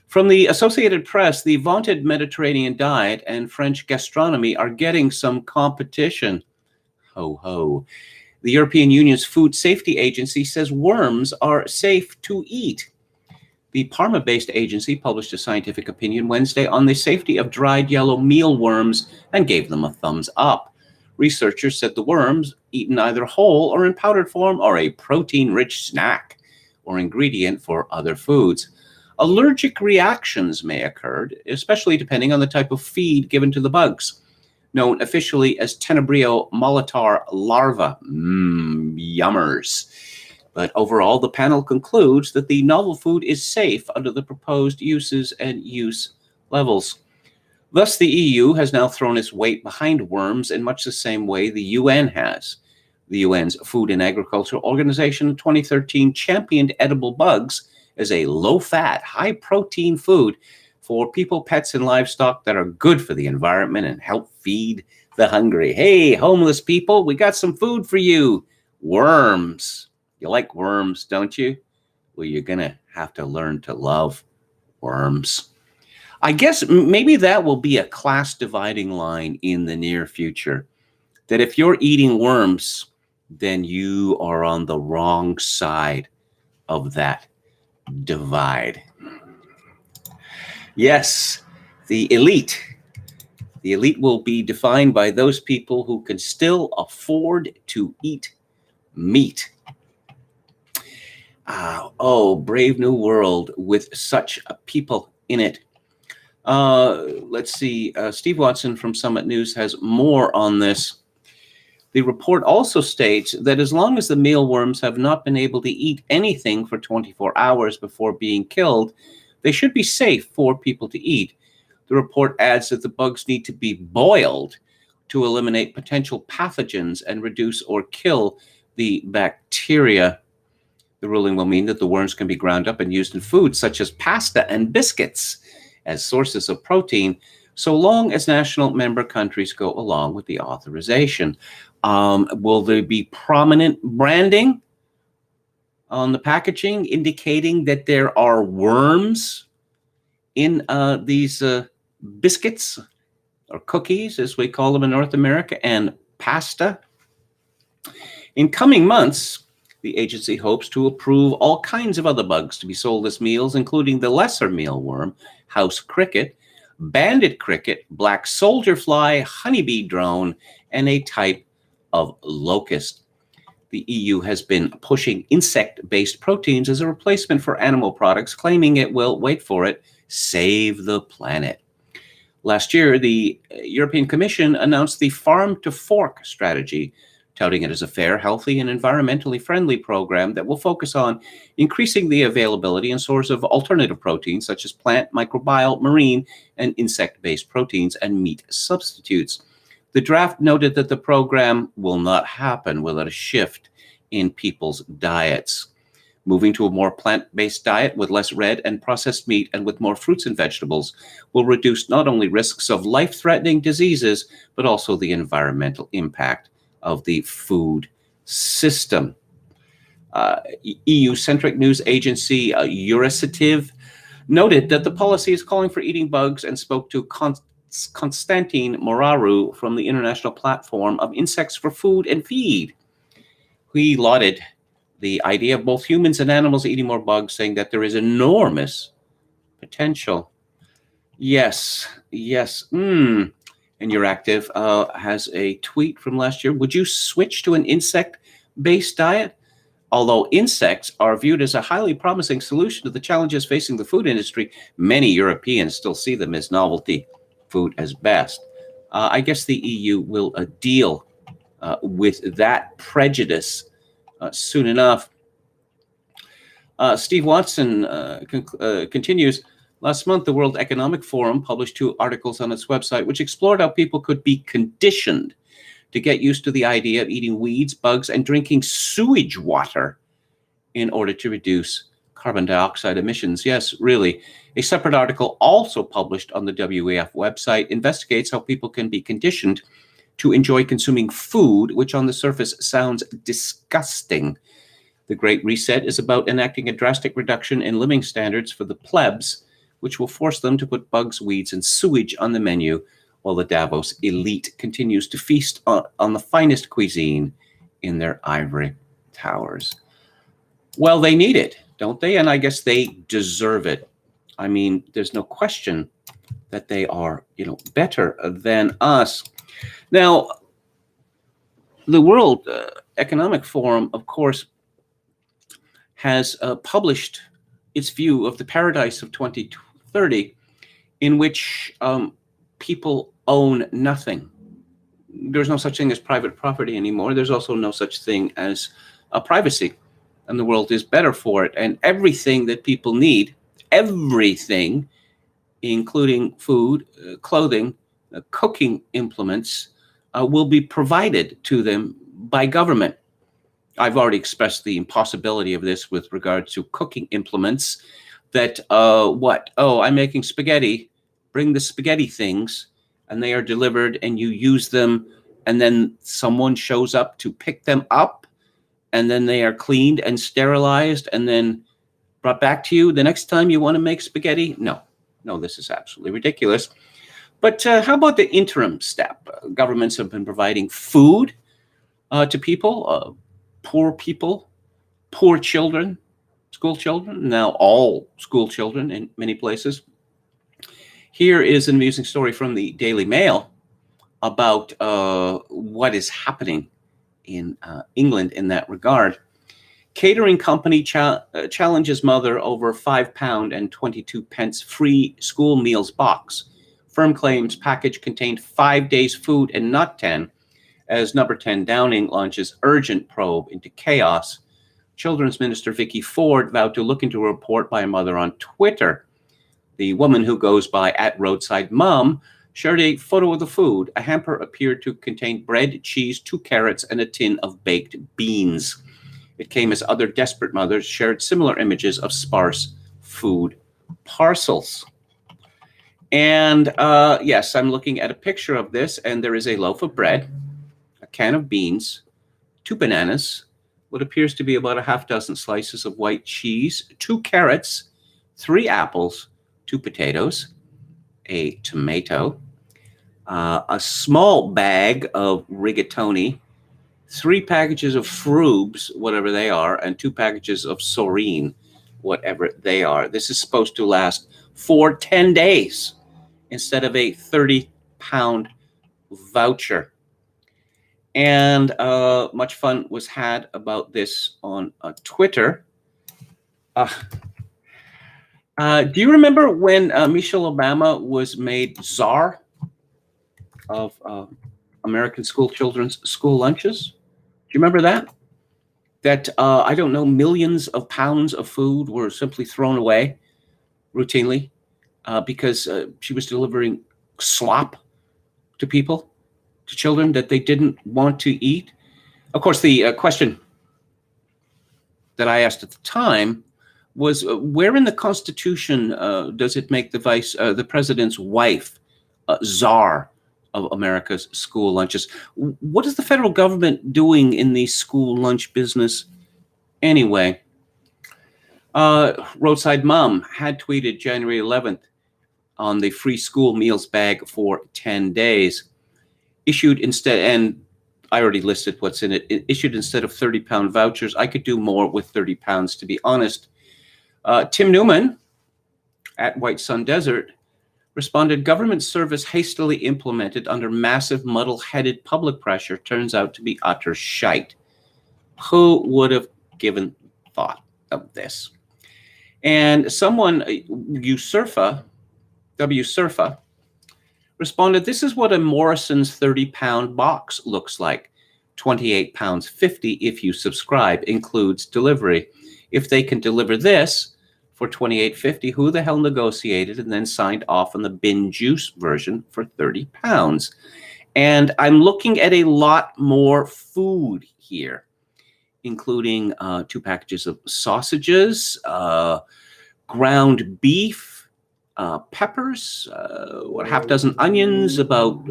From the Associated Press, the vaunted Mediterranean diet and French gastronomy are getting some competition. Ho, ho. The European Union's Food Safety Agency says worms are safe to eat. The Parma-based agency published a scientific opinion Wednesday on the safety of dried yellow mealworms and gave them a thumbs up. Researchers said the worms, eaten either whole or in powdered form, are a protein-rich snack or ingredient for other foods. Allergic reactions may occur, especially depending on the type of feed given to the bugs, known officially as Tenebrio molitor larvae. Yummers. But overall, the panel concludes that the novel food is safe under the proposed uses and use levels. Thus, the EU has now thrown its weight behind worms in much the same way the UN has. The UN's Food and Agriculture Organization in 2013 championed edible bugs as a low-fat, high-protein food for people, pets, and livestock that are good for the environment and help feed the hungry. Hey, homeless people, we got some food for you. Worms. You like worms, don't you? Well, you're going to have to learn to love worms. I guess maybe that will be a class dividing line in the near future. That if you're eating worms, then you are on the wrong side of that divide. Yes, the elite. The elite will be defined by those people who can still afford to eat meat. Oh, brave new world with such people in it. Let's see. Steve Watson from Summit News has more on this. The report also states that as long as the mealworms have not been able to eat anything for 24 hours before being killed, they should be safe for people to eat. The report adds that the bugs need to be boiled to eliminate potential pathogens and reduce or kill the bacteria. The ruling will mean that the worms can be ground up and used in foods such as pasta and biscuits as sources of protein, so long as national member countries go along with the authorization. Will there be prominent branding on the packaging indicating that there are worms in these biscuits or cookies, as we call them in North America, and pasta? In coming months, the agency hopes to approve all kinds of other bugs to be sold as meals, including the lesser mealworm, house cricket, banded cricket, black soldier fly, honeybee drone, and a type of locust. The EU has been pushing insect-based proteins as a replacement for animal products, claiming it will, wait for it, save the planet. Last year, the European Commission announced the Farm to Fork strategy, touting it as a fair, healthy, and environmentally friendly program that will focus on increasing the availability and source of alternative proteins such as plant, microbial, marine, and insect-based proteins and meat substitutes. The draft noted that the program will not happen without a shift in people's diets. Moving to a more plant-based diet with less red and processed meat and with more fruits and vegetables will reduce not only risks of life-threatening diseases, but also the environmental impact of the food system. EU-centric news agency Eurocitiv noted that the policy is calling for eating bugs and spoke to Konstantin Moraru from the International Platform of Insects for Food and Feed. He lauded the idea of both humans and animals eating more bugs, saying that there is enormous potential. Yes, yes. And you're active. Has a tweet from last year. Would you switch to an insect-based diet? Although insects are viewed as a highly promising solution to the challenges facing the food industry, many Europeans still see them as novelty food as best. I guess the EU will deal with that prejudice soon enough. Steve Watson continues. Last month, the World Economic Forum published 2 articles on its website which explored how people could be conditioned to get used to the idea of eating weeds, bugs, and drinking sewage water in order to reduce carbon dioxide emissions. Yes, really. A separate article also published on the WEF website investigates how people can be conditioned to enjoy consuming food, which on the surface sounds disgusting. The Great Reset is about enacting a drastic reduction in living standards for the plebs, which will force them to put bugs, weeds, and sewage on the menu, while the Davos elite continues to feast on the finest cuisine in their ivory towers. Well, they need it, don't they? And I guess they deserve it. I mean, there's no question that they are, better than us. Now, the World Economic Forum, of course, has published its view of the paradise of 2030, in which people own nothing. There's no such thing as private property anymore. There's also no such thing as privacy, and the world is better for it. And everything that people need, everything, including food, clothing, cooking implements, will be provided to them by government. I've already expressed the impossibility of this with regard to cooking implements. That I'm making spaghetti. Bring the spaghetti things, and they are delivered, and you use them, and then someone shows up to pick them up, and then they are cleaned and sterilized, and then brought back to you the next time you want to make spaghetti. No, this is absolutely ridiculous. But how about the interim step? Governments have been providing food to people, poor people, poor children, school children, now all school children in many places. Here is an amusing story from the Daily Mail about what is happening in England in that regard. Catering company challenges mother over £5 and 22 pence free school meals box. Firm claims package contained 5 days food and not 10, as Number 10 Downing launches urgent probe into chaos. Children's Minister Vicky Ford vowed to look into a report by a mother on Twitter. The woman, who goes by @RoadsideMom, shared a photo of the food. A hamper appeared to contain bread, cheese, 2 carrots, and a tin of baked beans. It came as other desperate mothers shared similar images of sparse food parcels. And yes, I'm looking at a picture of this, and there is a loaf of bread, a can of beans, 2 bananas, what appears to be about a half dozen slices of white cheese, 2 carrots, 3 apples, 2 potatoes, a tomato, a small bag of rigatoni, 3 packages of Frubes, whatever they are, and 2 packages of Soreen, whatever they are. This is supposed to last for 10 days instead of a £30 voucher. And much fun was had about this on Twitter. Do you remember when Michelle Obama was made czar of American school children's school lunches? Do you remember that? That, I don't know, millions of pounds of food were simply thrown away routinely because she was delivering slop to people, to children that they didn't want to eat. Of course, the question that I asked at the time was, where in the Constitution does it make the president's wife czar of America's school lunches? What is the federal government doing in the school lunch business anyway? Roadside Mom had tweeted January 11th on the free school meals bag for 10 days. Issued instead, and I already listed what's in it, issued instead of £30 vouchers. I could do more with £30, to be honest. Tim Newman at White Sun Desert responded, government service hastily implemented under massive muddle-headed public pressure turns out to be utter shite. Who would have given thought of this? And someone, W. Surfa, responded, this is what a Morrison's 30-pound box looks like. £28.50 if you subscribe, includes delivery. If they can deliver this for £28.50, who the hell negotiated and then signed off on the bin juice version for £30? And I'm looking at a lot more food here, including 2 packages of sausages, ground beef, peppers, what, half dozen onions, about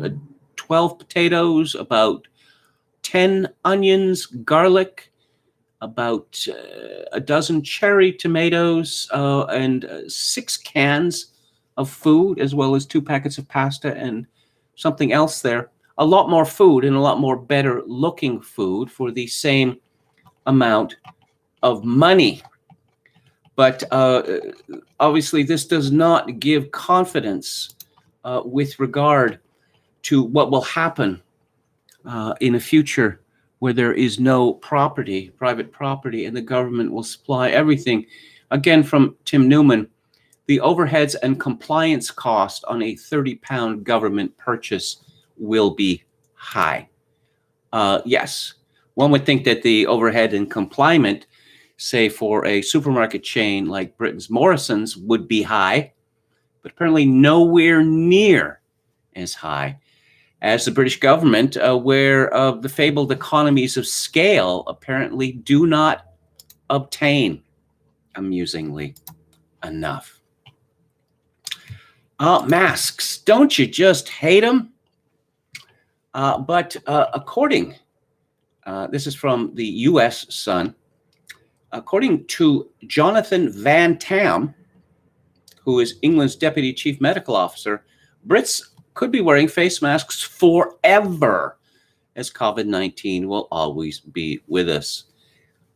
12 potatoes, about 10 onions, garlic, about a dozen cherry tomatoes, and 6 cans of food, as well as 2 packets of pasta and something else there. A lot more food and a lot more better looking food for the same amount of money. But obviously, this does not give confidence with regard to what will happen in a future where there is no property, private property, and the government will supply everything. Again, from Tim Newman, the overheads and compliance cost on a 30-pound government purchase will be high. Yes, one would think that the overhead and compliance, say for a supermarket chain like Britain's Morrison's, would be high, but apparently nowhere near as high as the British government, where the fabled economies of scale apparently do not obtain, amusingly enough. Masks, don't you just hate them? But according, this is from the U.S. Sun, according to Jonathan Van Tam, who is England's Deputy Chief Medical Officer, Brits could be wearing face masks forever, as COVID-19 will always be with us.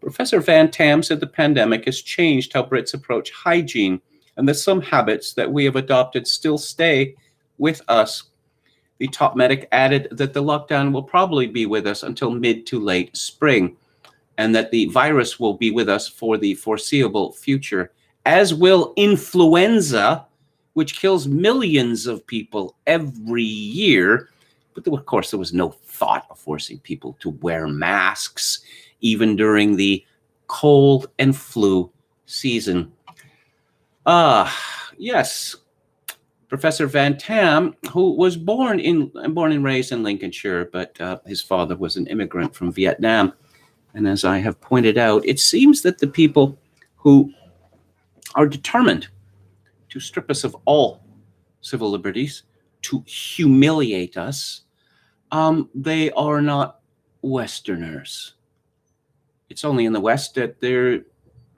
Professor Van Tam said the pandemic has changed how Brits approach hygiene and that some habits that we have adopted still stay with us. The top medic added that the lockdown will probably be with us until mid to late spring, and that the virus will be with us for the foreseeable future, as will influenza, which kills millions of people every year. But of course, there was no thought of forcing people to wear masks, even during the cold and flu season. Yes, Professor Van Tam, who was born and raised in Lincolnshire, but his father was an immigrant from Vietnam. And as I have pointed out, it seems that the people who are determined to strip us of all civil liberties, to humiliate us, they are not Westerners. It's only in the West that their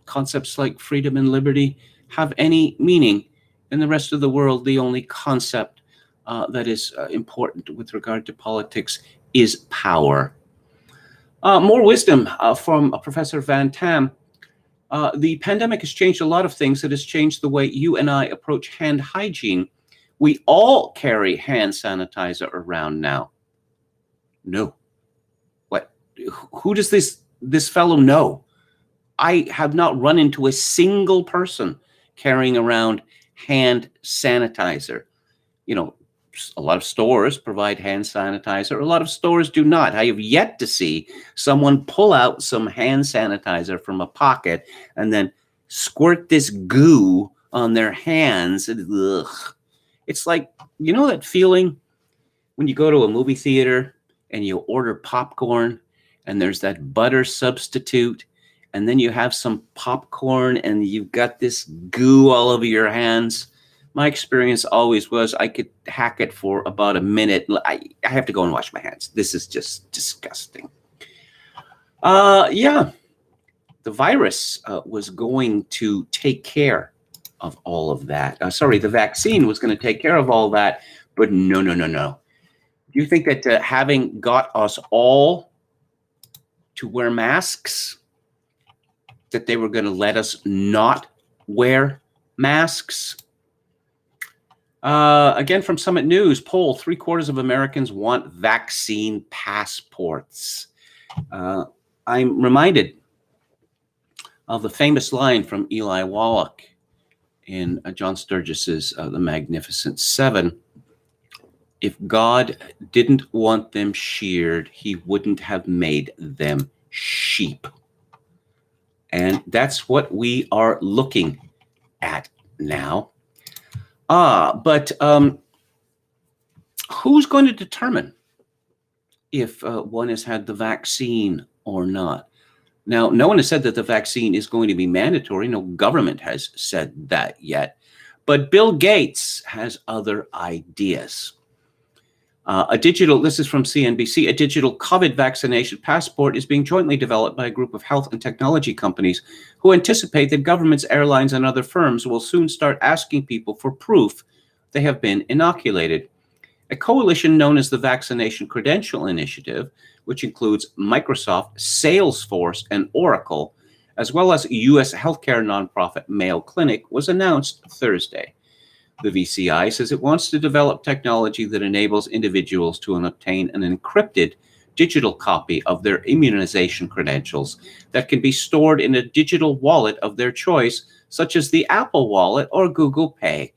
concepts like freedom and liberty have any meaning. In the rest of the world, the only concept that is important with regard to politics is power. More wisdom from Professor Van Tam. The pandemic has changed a lot of things. It has changed the way you and I approach hand hygiene. We all carry hand sanitizer around now. No. What? Who does this fellow know? I have not run into a single person carrying around hand sanitizer. You know, a lot of stores provide hand sanitizer. A lot of stores do not. I have yet to see someone pull out some hand sanitizer from a pocket and then squirt this goo on their hands. Ugh. It's like, you know that feeling when you go to a movie theater and you order popcorn and there's that butter substitute, and then you have some popcorn and you've got this goo all over your hands? My experience always was I could hack it for about a minute. I have to go and wash my hands. This is just disgusting. Yeah, the virus was going to take care of all of that. Sorry, the vaccine was going to take care of all that, but no. Do you think that having got us all to wear masks, that they were going to let us not wear masks? Again, from Summit News, poll, 3/4 of Americans want vaccine passports. I'm reminded of the famous line from Eli Wallach in John Sturgis's The Magnificent Seven. If God didn't want them sheared, he wouldn't have made them sheep. And that's what we are looking at now. But who's going to determine if one has had the vaccine or not? Now, no one has said that the vaccine is going to be mandatory. No government has said that yet. But Bill Gates has other ideas. This is from CNBC, a digital COVID vaccination passport is being jointly developed by a group of health and technology companies who anticipate that governments, airlines, and other firms will soon start asking people for proof they have been inoculated. A coalition known as the Vaccination Credential Initiative, which includes Microsoft, Salesforce, and Oracle, as well as U.S. healthcare nonprofit Mayo Clinic, was announced Thursday. The VCI says it wants to develop technology that enables individuals to obtain an encrypted digital copy of their immunization credentials that can be stored in a digital wallet of their choice, such as the Apple Wallet or Google Pay.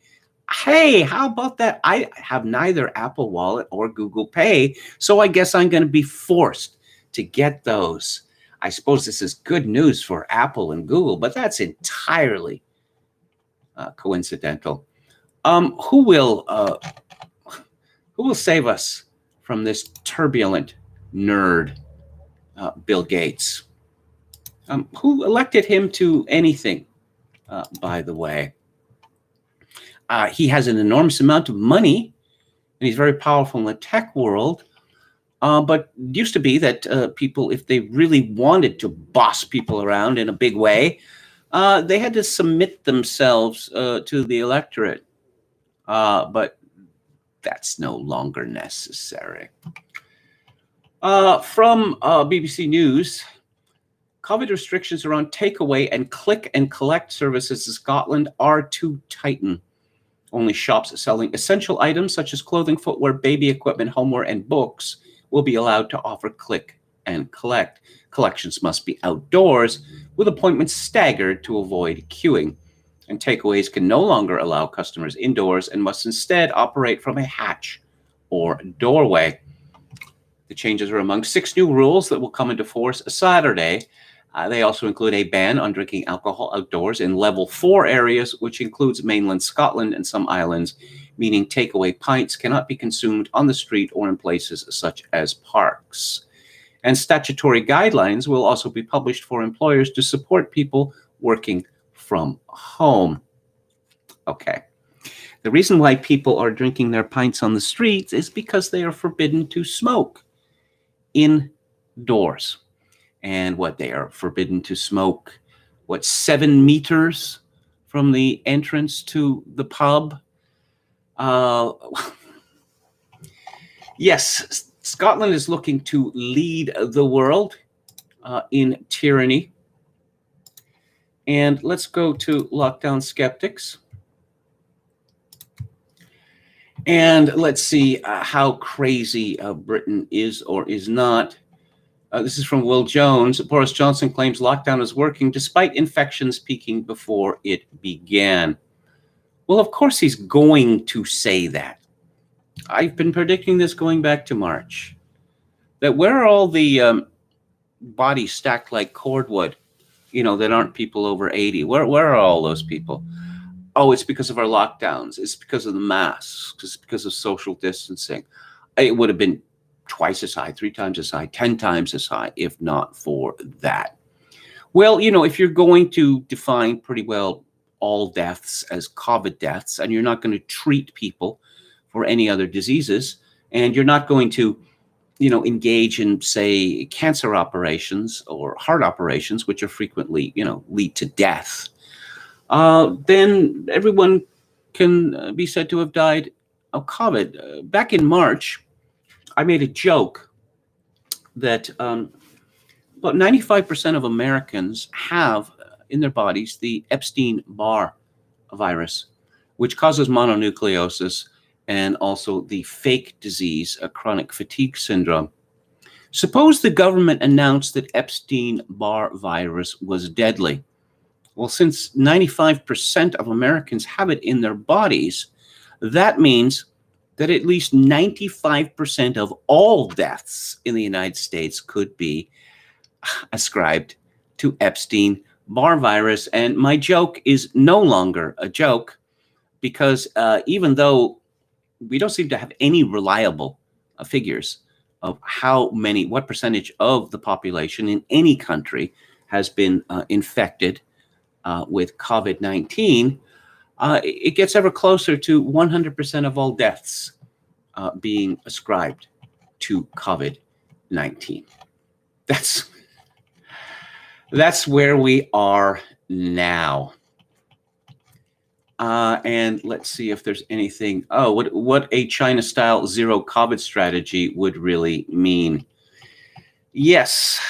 Hey, how about that? I have neither Apple Wallet or Google Pay, so I guess I'm going to be forced to get those. I suppose this is good news for Apple and Google, but that's entirely coincidental. Who will save us from this turbulent nerd, Bill Gates? Who elected him to anything, by the way? He has an enormous amount of money, and he's very powerful in the tech world. But it used to be that people, if they really wanted to boss people around in a big way, they had to submit themselves to the electorate. But that's no longer necessary. From BBC News, COVID restrictions around takeaway and click and collect services in Scotland are to tighten. Only shops selling essential items such as clothing, footwear, baby equipment, homeware, and books will be allowed to offer click and collect. Collections must be outdoors, with appointments staggered to avoid queuing. And takeaways can no longer allow customers indoors and must instead operate from a hatch or doorway. The changes are among 6 new rules that will come into force Saturday. They also include a ban on drinking alcohol outdoors in level 4 areas, which includes mainland Scotland and some islands, meaning takeaway pints cannot be consumed on the street or in places such as parks. And statutory guidelines will also be published for employers to support people working from home. Okay. The reason why people are drinking their pints on the streets is because they are forbidden to smoke indoors. And what they are forbidden to smoke, 7 meters from the entrance to the pub? Yes, Scotland is looking to lead the world in tyranny. And let's go to lockdown skeptics. And let's see how crazy Britain is or is not. This is from Will Jones. Boris Johnson claims lockdown is working despite infections peaking before it began. Well, of course he's going to say that. I've been predicting this going back to March. That where are all the bodies stacked like cordwood, that aren't people over 80? Where are all those people? Oh, it's because of our lockdowns. It's because of the masks. It's because of social distancing. It would have been twice as high, 3 times as high, 10 times as high, if not for that. Well, if you're going to define pretty well all deaths as COVID deaths, and you're not going to treat people for any other diseases, and you're not going to, engage in, say, cancer operations or heart operations, which are frequently, lead to death, then everyone can be said to have died of COVID. Back in March, I made a joke that about 95% of Americans have in their bodies the Epstein-Barr virus. which causes mononucleosis and also the fake disease, a chronic fatigue syndrome. Suppose the government announced that Epstein-Barr virus was deadly. Well, since 95% of Americans have it in their bodies, that means that at least 95% of all deaths in the United States could be ascribed to Epstein-Barr virus. And my joke is no longer a joke, because even though we don't seem to have any reliable figures of what percentage of the population in any country has been infected with COVID-19, it gets ever closer to 100% of all deaths being ascribed to COVID-19. That's where we are now. And let's see if there's anything. Oh, what a China-style zero COVID strategy would really mean. Yes.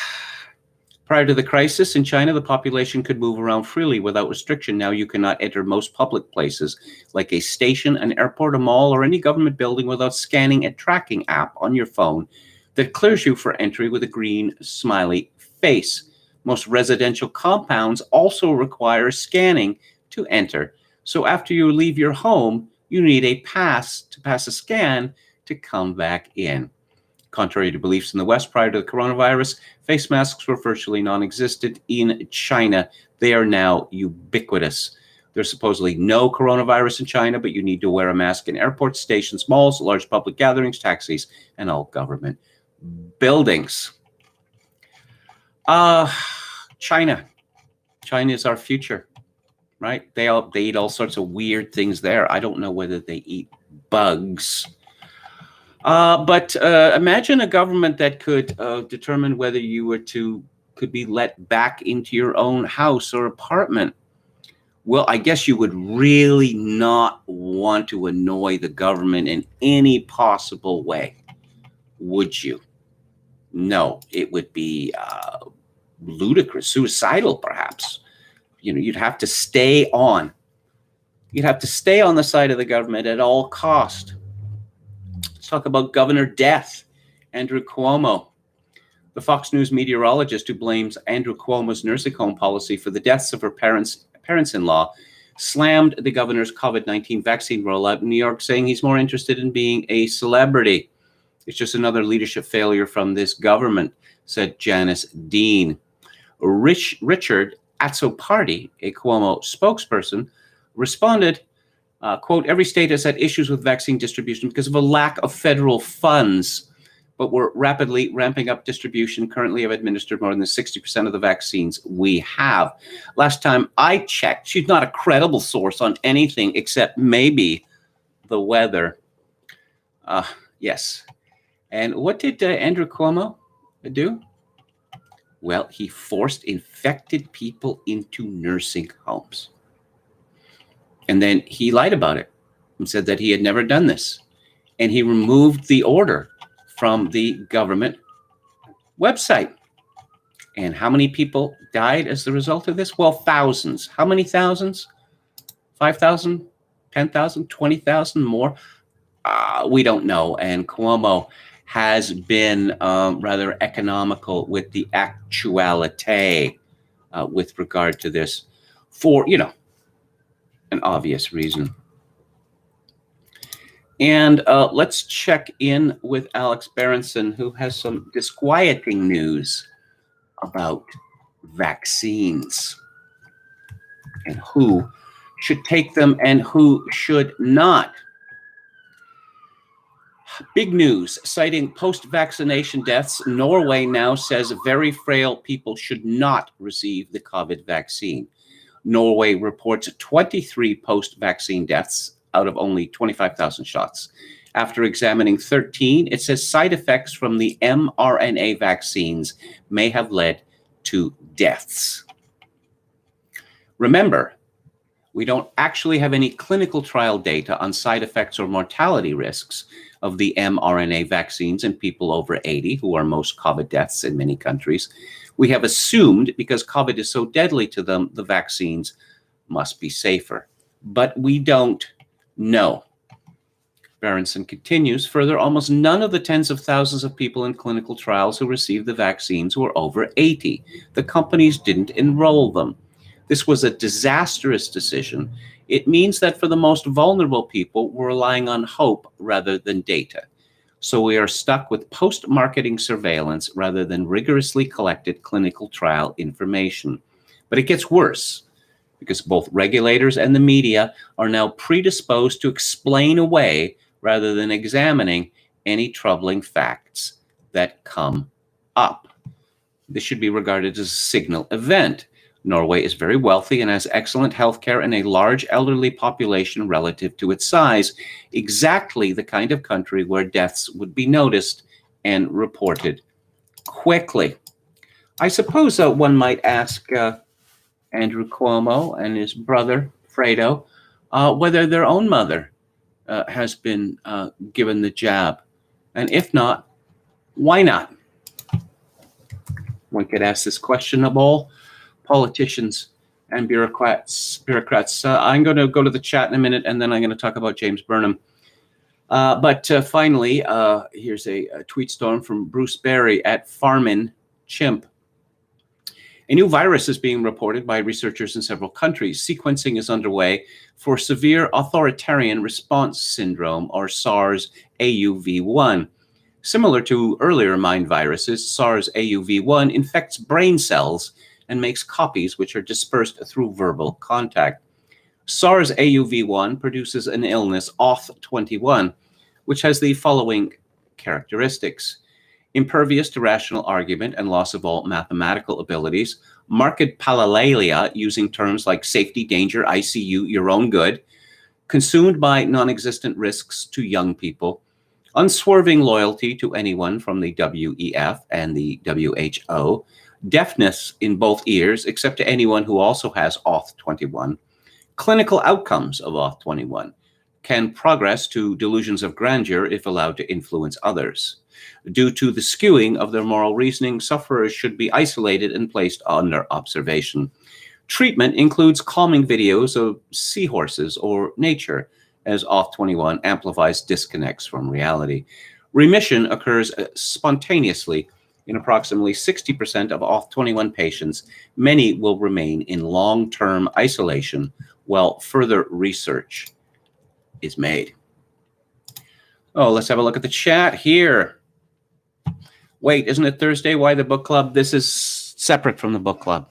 Prior to the crisis in China, the population could move around freely without restriction. Now you cannot enter most public places like a station, an airport, a mall, or any government building without scanning a tracking app on your phone that clears you for entry with a green smiley face. Most residential compounds also require scanning to enter. So after you leave your home, you need a pass to pass a scan to come back in. Contrary to beliefs in the West prior to the coronavirus, face masks were virtually non-existent in China. They are now ubiquitous. There's supposedly no coronavirus in China, but you need to wear a mask in airports, stations, malls, large public gatherings, taxis, and all government buildings. China. China is our future, right? They eat all sorts of weird things there. I don't know whether they eat bugs. But imagine a government that could determine whether you could be let back into your own house or apartment. Well, I guess you would really not want to annoy the government in any possible way, would you? No, it would be ludicrous, suicidal, perhaps. You'd have to stay on. You'd have to stay on the side of the government at all cost. Let's talk about Governor Death, Andrew Cuomo. The Fox News meteorologist who blames Andrew Cuomo's nursing home policy for the deaths of her parents-in-law slammed the governor's COVID-19 vaccine rollout in New York, saying he's more interested in being a celebrity. It's just another leadership failure from this government, said Janice Dean. Richard Azzopardi, a Cuomo spokesperson, responded, quote, every state has had issues with vaccine distribution because of a lack of federal funds, but we're rapidly ramping up distribution. Currently, I've administered more than 60% of the vaccines we have. Last time I checked, she's not a credible source on anything except maybe the weather. Yes. And what did Andrew Cuomo do? Well, he forced infected people into nursing homes. And then he lied about it and said that he had never done this. And he removed the order from the government website. And how many people died as the result of this? Well, thousands. How many thousands? 5,000, 10,000, 20,000 more? We don't know. And Cuomo has been rather economical with the actuality with regard to this for, an obvious reason. And let's check in with Alex Berenson, who has some disquieting news about vaccines and who should take them and who should not. Big news, citing post-vaccination deaths, Norway now says very frail people should not receive the COVID vaccine. Norway reports 23 post-vaccine deaths out of only 25,000 shots. After examining 13, it says side effects from the mRNA vaccines may have led to deaths. Remember, we don't actually have any clinical trial data on side effects or mortality risks of the mRNA vaccines in people over 80, who are most COVID deaths in many countries. We have assumed, because COVID is so deadly to them, the vaccines must be safer. But we don't No. Berenson continues, further, almost none of the tens of thousands of people in clinical trials who received the vaccines were over 80. The companies didn't enroll them. This was a disastrous decision. It means that for the most vulnerable people, we're relying on hope rather than data. So we are stuck with post-marketing surveillance rather than rigorously collected clinical trial information. But it gets worse, because both regulators and the media are now predisposed to explain away rather than examining any troubling facts that come up. This should be regarded as a signal event. Norway is very wealthy and has excellent healthcare and a large elderly population relative to its size, exactly the kind of country where deaths would be noticed and reported quickly. I suppose one might ask Andrew Cuomo and his brother, Fredo, whether their own mother has been given the jab. And if not, why not? One could ask this question of all politicians and bureaucrats. I'm going to go to the chat in a minute, and then I'm going to talk about James Burnham. But finally, here's a tweet storm from Bruce Berry at Farmin Chimp. A new virus is being reported by researchers in several countries. Sequencing is underway for severe authoritarian response syndrome, or SARS-AUV1. Similar to earlier mind viruses, SARS-AUV1 infects brain cells and makes copies which are dispersed through verbal contact. SARS-AUV1 produces an illness, Auth21, which has the following characteristics: impervious to rational argument and loss of all mathematical abilities, marked palalia using terms like safety, danger, ICU, your own good, consumed by non-existent risks to young people, unswerving loyalty to anyone from the WEF and the WHO, deafness in both ears except to anyone who also has Auth21, clinical outcomes of Auth21, can progress to delusions of grandeur if allowed to influence others. Due to the skewing of their moral reasoning, sufferers should be isolated and placed under observation. Treatment includes calming videos of seahorses or nature, as Auth21 amplifies disconnects from reality. Remission occurs spontaneously in approximately 60% of Auth21 patients. Many will remain in long-term isolation while further research is made. Oh, let's have a look at the chat here. Wait, isn't it Thursday? Why the book club? This is separate from the book club.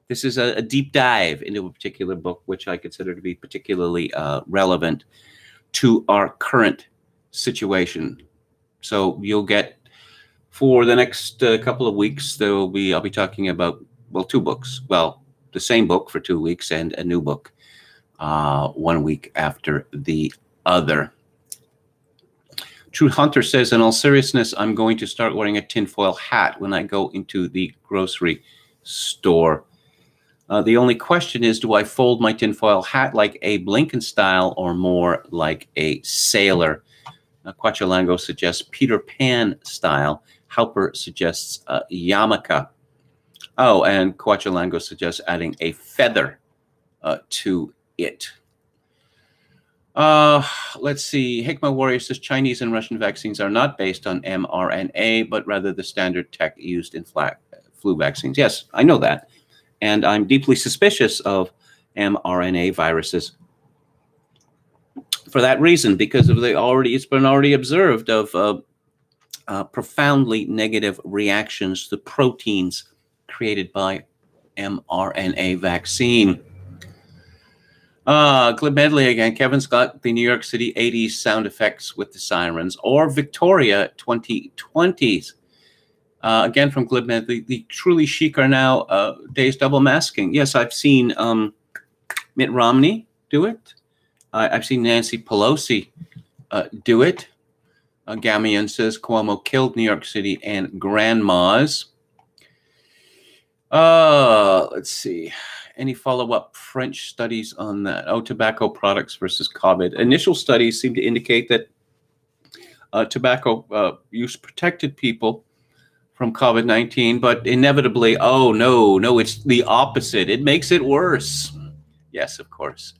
This is a deep dive into a particular book, which I consider to be particularly relevant to our current situation. So you'll get, for the next couple of weeks, I'll be talking about, well, two books. Well, the same book for 2 weeks and a new book 1 week after the other. True Hunter says, in all seriousness, I'm going to start wearing a tinfoil hat when I go into the grocery store. The only question is, do I fold my tinfoil hat like Abe Lincoln style or more like a sailor? Quachalango suggests Peter Pan style. Halper suggests yarmulke. Oh, and Quachalango suggests adding a feather to it. Let's see. Hikma Warrior says Chinese and Russian vaccines are not based on mRNA, but rather the standard tech used in flu vaccines. Yes, I know that. And I'm deeply suspicious of mRNA viruses for that reason, because of it's been already observed of profoundly negative reactions to the proteins created by mRNA vaccine. Glib Medley again. Kevin's got the New York City 80s sound effects with the sirens, or Victoria 2020s. Again from Glib Medley, the truly chic are now days double masking. Yes, I've seen Mitt Romney do it. I've seen Nancy Pelosi do it. Gamion says Cuomo killed New York City and grandmas. Let's see. Any follow-up French studies on that? Oh, tobacco products versus COVID. Initial studies seem to indicate that tobacco use protected people from COVID-19, but inevitably, oh, no, it's the opposite. It makes it worse. Yes, of course.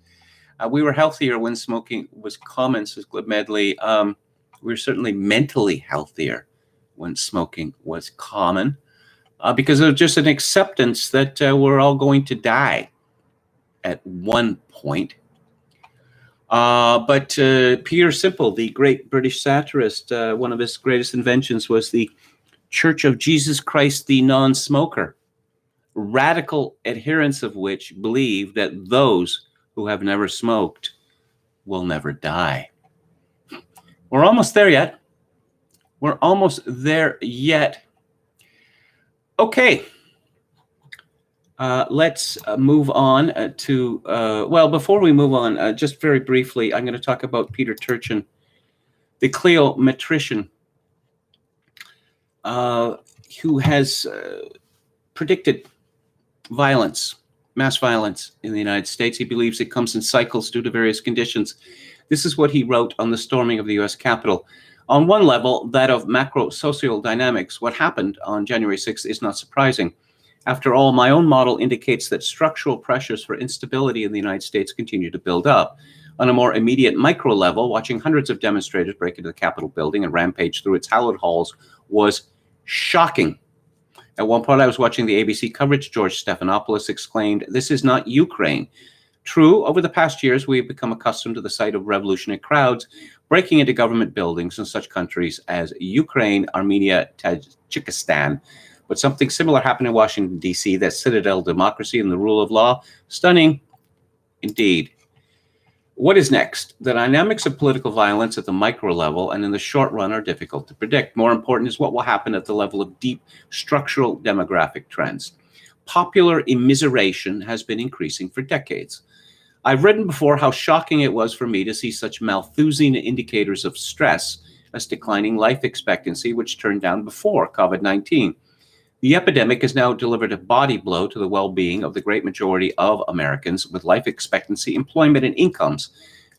We were healthier when smoking was common, says Glib Medley. We were certainly mentally healthier when smoking was common, because there was just an acceptance that we're all going to die at one point. But Peter Simple, the great British satirist, one of his greatest inventions was the Church of Jesus Christ the Non-Smoker, radical adherents of which believe that those who have never smoked will never die. We're almost there yet. We're almost there yet. Okay. Let's move on to, well, before we move on, just very briefly, I'm going to talk about Peter Turchin, the Cleometrician, who has predicted violence, mass violence in the United States. He believes it comes in cycles due to various conditions. This is what he wrote on the storming of the U.S. Capitol. On one level, that of macro-social dynamics, what happened on January 6th is not surprising. After all, my own model indicates that structural pressures for instability in the United States continue to build up. On a more immediate micro level, watching hundreds of demonstrators break into the Capitol building and rampage through its hallowed halls was shocking. At one point, I was watching the ABC coverage. George Stephanopoulos exclaimed, "This is not Ukraine." True, over the past years, we have become accustomed to the sight of revolutionary crowds breaking into government buildings in such countries as Ukraine, Armenia, Tajikistan. But something similar happened in Washington, D.C., that citadel democracy and the rule of law. Stunning indeed. What is next? The dynamics of political violence at the micro level and in the short run are difficult to predict. More important is what will happen at the level of deep structural demographic trends. Popular immiseration has been increasing for decades. I've written before how shocking it was for me to see such Malthusian indicators of stress as declining life expectancy, which turned down before COVID-19. The epidemic has now delivered a body blow to the well-being of the great majority of Americans, with life expectancy, employment, and incomes,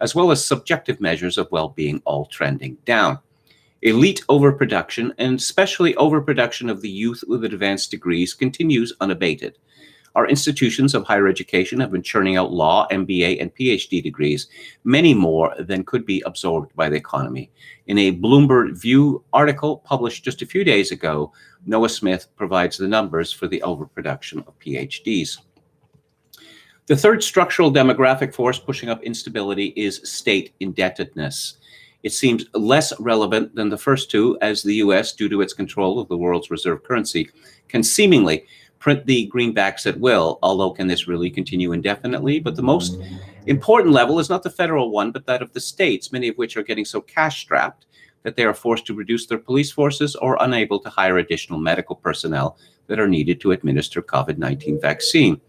as well as subjective measures of well-being, all trending down. Elite overproduction, and especially overproduction of the youth with advanced degrees, continues unabated. Our institutions of higher education have been churning out law, MBA, and PhD degrees, many more than could be absorbed by the economy. In a Bloomberg View article published just a few days ago, Noah Smith provides the numbers for the overproduction of PhDs. The third structural demographic force pushing up instability is state indebtedness. It seems less relevant than the first two, as the U.S., due to its control of the world's reserve currency, can seemingly print the greenbacks at will, although can this really continue indefinitely? But the most important level is not the federal one, but that of the states, many of which are getting so cash-strapped that they are forced to reduce their police forces or unable to hire additional medical personnel that are needed to administer COVID-19 vaccine.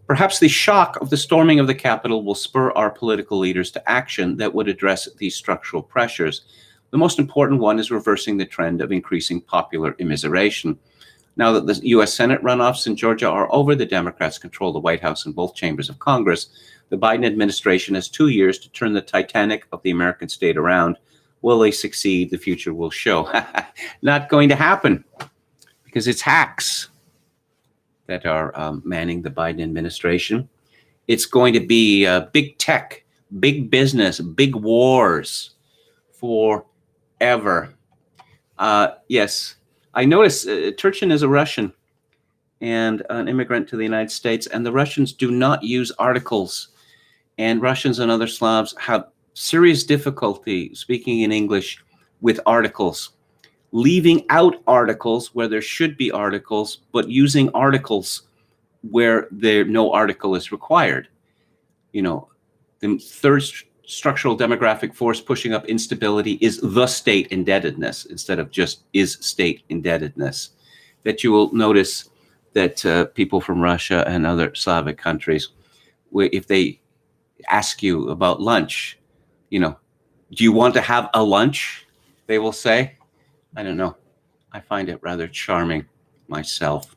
Perhaps the shock of the storming of the Capitol will spur our political leaders to action that would address these structural pressures. The most important one is reversing the trend of increasing popular immiseration. Now that the U.S. Senate runoffs in Georgia are over, the Democrats control the White House and both chambers of Congress. The Biden administration has 2 years to turn the Titanic of the American state around. Will they succeed? The future will show. Not going to happen, because it's hacks that are manning the Biden administration. It's going to be big tech, big business, big wars forever. Yes. I notice Turchin is a Russian and an immigrant to the United States, and the Russians do not use articles. And Russians and other Slavs have serious difficulty speaking in English with articles, leaving out articles where there should be articles, but using articles where no article is required. You know, the third structural demographic force pushing up instability is the state indebtedness instead of just is state indebtedness. That you will notice that people from Russia and other Slavic countries, if they ask you about lunch, you know, do you want to have a lunch? They will say. I don't know. I find it rather charming myself.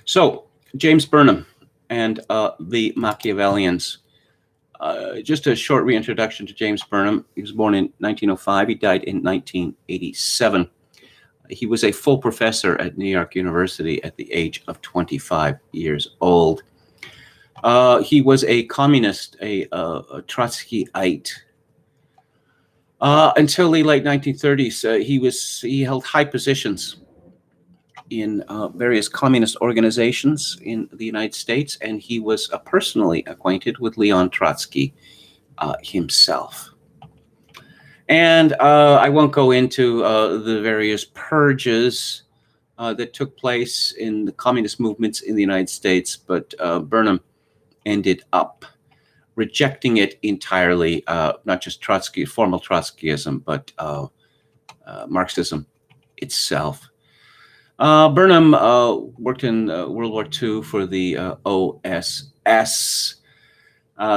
So, James Burnham and the Machiavellians. Just a short reintroduction to James Burnham. He was born in 1905. He died in 1987. He was a full professor at New York University at the age of 25 years old. He was a communist, a Trotskyite. Until the late 1930s, he held high positions in various communist organizations in the United States, and he was personally acquainted with Leon Trotsky himself. And I won't go into the various purges that took place in the communist movements in the United States, but Burnham ended up rejecting it entirely, not just Trotsky, formal Trotskyism, but Marxism itself. Burnham worked in World War II for the OSS.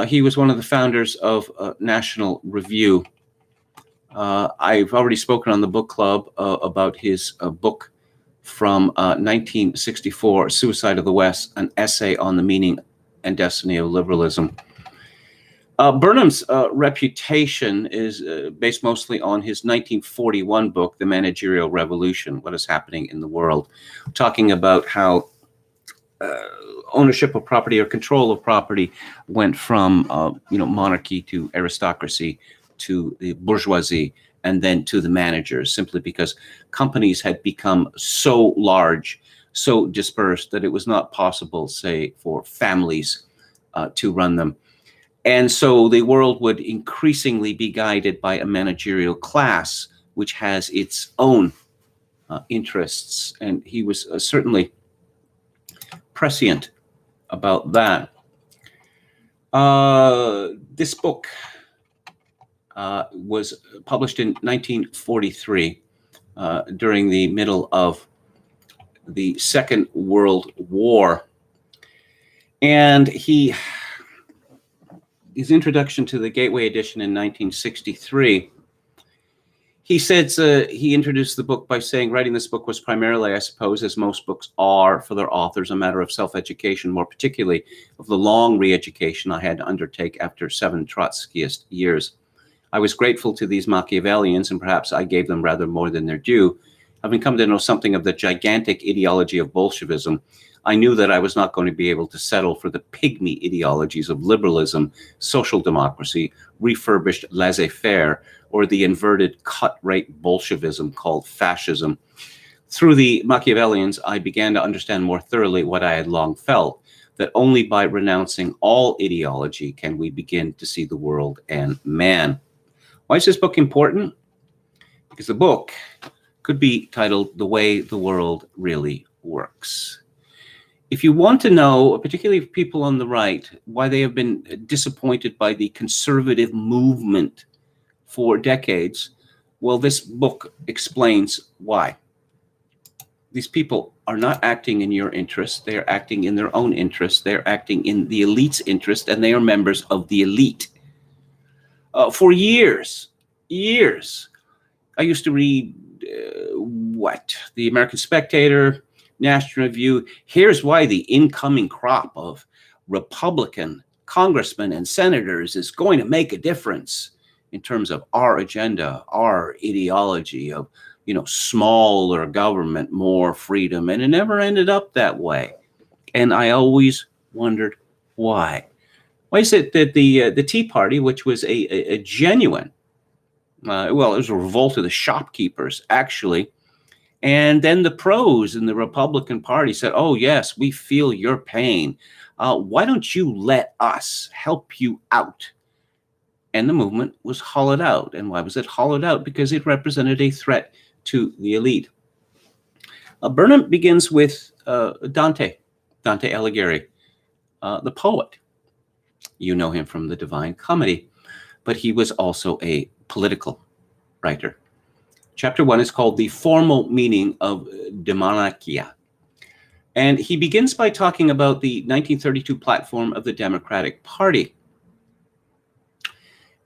He was one of the founders of National Review. I've already spoken on the book club about his book from 1964, Suicide of the West, an essay on the meaning and destiny of liberalism. Burnham's reputation is based mostly on his 1941 book, The Managerial Revolution, What is Happening in the World, talking about how ownership of property or control of property went from monarchy to aristocracy to the bourgeoisie and then to the managers, simply because companies had become so large, so dispersed, that it was not possible, say, for families to run them. And so the world would increasingly be guided by a managerial class, which has its own interests. And he was certainly prescient about that. This book was published in 1943 during the middle of the Second World War. And his introduction to the Gateway edition in 1963, he says he introduced the book by saying, writing this book was primarily, I suppose, as most books are for their authors, a matter of self-education, more particularly of the long re-education I had to undertake after 7 Trotskyist years. I was grateful to these Machiavellians, and perhaps I gave them rather more than their due. Having come to know something of the gigantic ideology of Bolshevism, I knew that I was not going to be able to settle for the pygmy ideologies of liberalism, social democracy, refurbished laissez-faire, or the inverted cut-rate Bolshevism called fascism. Through the Machiavellians, I began to understand more thoroughly what I had long felt, that only by renouncing all ideology can we begin to see the world and man. Why is this book important? Because the book could be titled The Way the World Really Works. If you want to know, particularly people on the right, why they have been disappointed by the conservative movement for decades, well, this book explains why. These people are not acting in your interest. They are acting in their own interest. They're acting in the elite's interest, and they are members of the elite. For years, I used to read the American Spectator, National Review. Here's why the incoming crop of Republican congressmen and senators is going to make a difference in terms of our agenda, our ideology of, smaller government, more freedom. And it never ended up that way. And I always wondered why. Why is it that the Tea Party, which was a genuine, it was a revolt of the shopkeepers, actually, and then the pros in the Republican Party said, oh, yes, we feel your pain. Why don't you let us help you out? And the movement was hollowed out. And why was it hollowed out? Because it represented a threat to the elite. Burnham begins with Dante Alighieri, the poet. You know him from the Divine Comedy, but he was also a political writer. Chapter 1 is called The Formal Meaning of Demonarchia. And he begins by talking about the 1932 platform of the Democratic Party.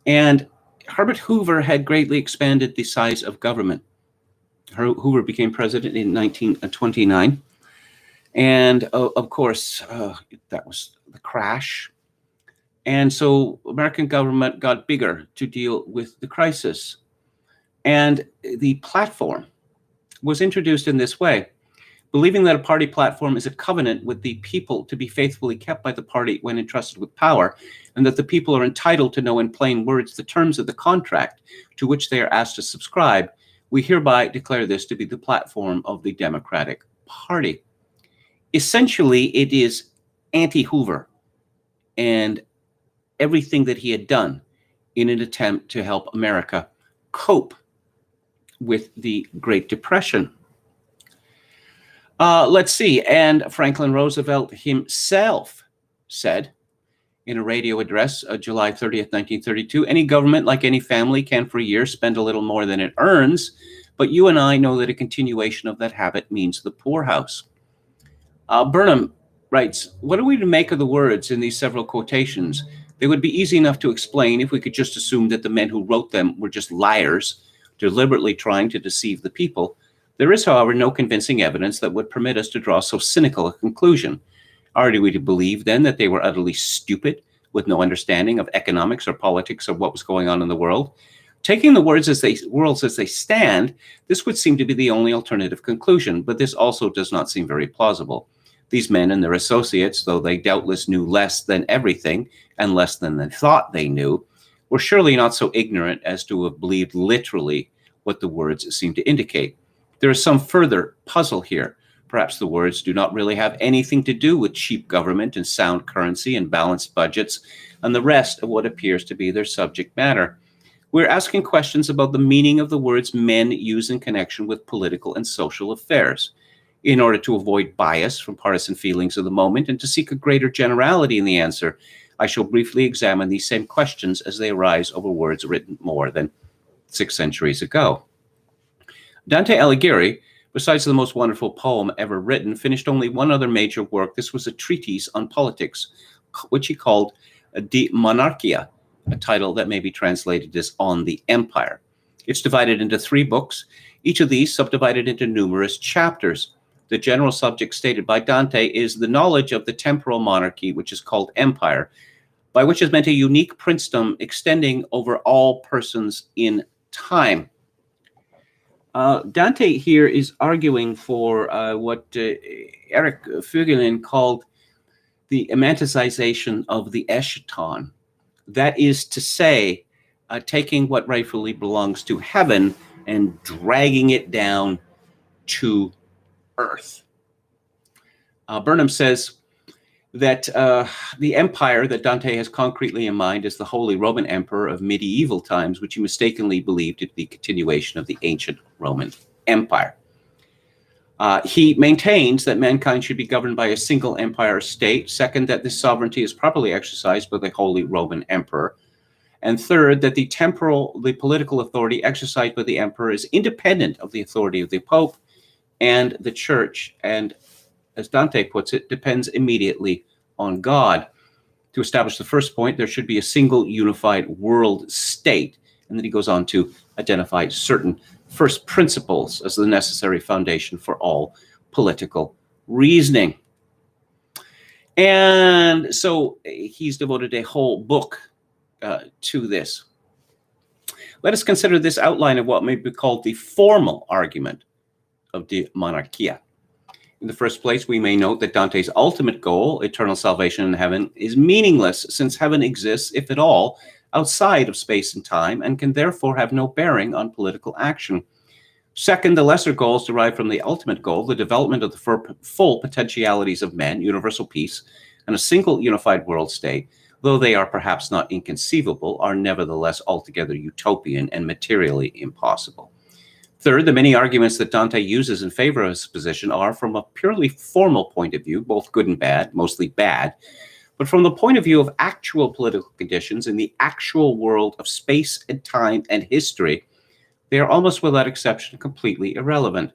And Herbert Hoover had greatly expanded the size of government. Hoover became president in 1929. And of course, that was the crash. And so American government got bigger to deal with the crisis. And the platform was introduced in this way. believing that a party platform is a covenant with the people to be faithfully kept by the party when entrusted with power, and that the people are entitled to know in plain words the terms of the contract to which they are asked to subscribe, we hereby declare this to be the platform of the Democratic Party. Essentially, it is anti-Hoover and everything that he had done in an attempt to help America cope with the Great Depression. Let's see. And Franklin Roosevelt himself said in a radio address, July 30th, 1932, any government, like any family, can for a year spend a little more than it earns, but you and I know that a continuation of that habit means the poorhouse. Burnham writes, what are we to make of the words in these several quotations? They would be easy enough to explain if we could just assume that the men who wrote them were just liars, deliberately trying to deceive the people. There is, however, no convincing evidence that would permit us to draw so cynical a conclusion. Are we to believe, then, that they were utterly stupid, with no understanding of economics or politics or what was going on in the world? Taking the words as they stand, this would seem to be the only alternative conclusion, but this also does not seem very plausible. These men and their associates, though they doubtless knew less than everything and less than they thought they knew, were surely not so ignorant as to have believed literally what the words seem to indicate. There is some further puzzle here. Perhaps the words do not really have anything to do with cheap government and sound currency and balanced budgets and the rest of what appears to be their subject matter. We're asking questions about the meaning of the words men use in connection with political and social affairs. In order to avoid bias from partisan feelings of the moment and to seek a greater generality in the answer, I shall briefly examine these same questions as they arise over words written more than 6 centuries ago. Dante Alighieri, besides the most wonderful poem ever written, finished only one other major work. This was a treatise on politics, which he called De Monarchia, a title that may be translated as On the Empire. It's divided into 3 books, each of these subdivided into numerous chapters. The general subject stated by Dante is the knowledge of the temporal monarchy, which is called empire, by which is meant a unique princedom extending over all persons in time. Dante here is arguing for what Eric Voegelin called the emanticization of the eschaton. That is to say, taking what rightfully belongs to heaven and dragging it down to earth. Burnham says that the empire that Dante has concretely in mind is the Holy Roman Emperor of medieval times, which he mistakenly believed to be the continuation of the ancient Roman Empire. He maintains that mankind should be governed by a single empire state. Second, that this sovereignty is properly exercised by the Holy Roman Emperor. And third, that the political authority exercised by the emperor is independent of the authority of the Pope and the church, and as Dante puts it, depends immediately on God. To establish the first point, there should be a single unified world state. And then he goes on to identify certain first principles as the necessary foundation for all political reasoning. And so he's devoted a whole book to this. Let us consider this outline of what may be called the formal argument of De Monarchia. In the first place, we may note that Dante's ultimate goal, eternal salvation in heaven, is meaningless, since heaven exists, if at all, outside of space and time, and can therefore have no bearing on political action. Second, the lesser goals derived from the ultimate goal, the development of the full potentialities of men, universal peace, and a single unified world state, though they are perhaps not inconceivable, are nevertheless altogether utopian and materially impossible. Third, the many arguments that Dante uses in favor of his position are, from a purely formal point of view, both good and bad, mostly bad, but from the point of view of actual political conditions in the actual world of space and time and history, they are almost without exception completely irrelevant.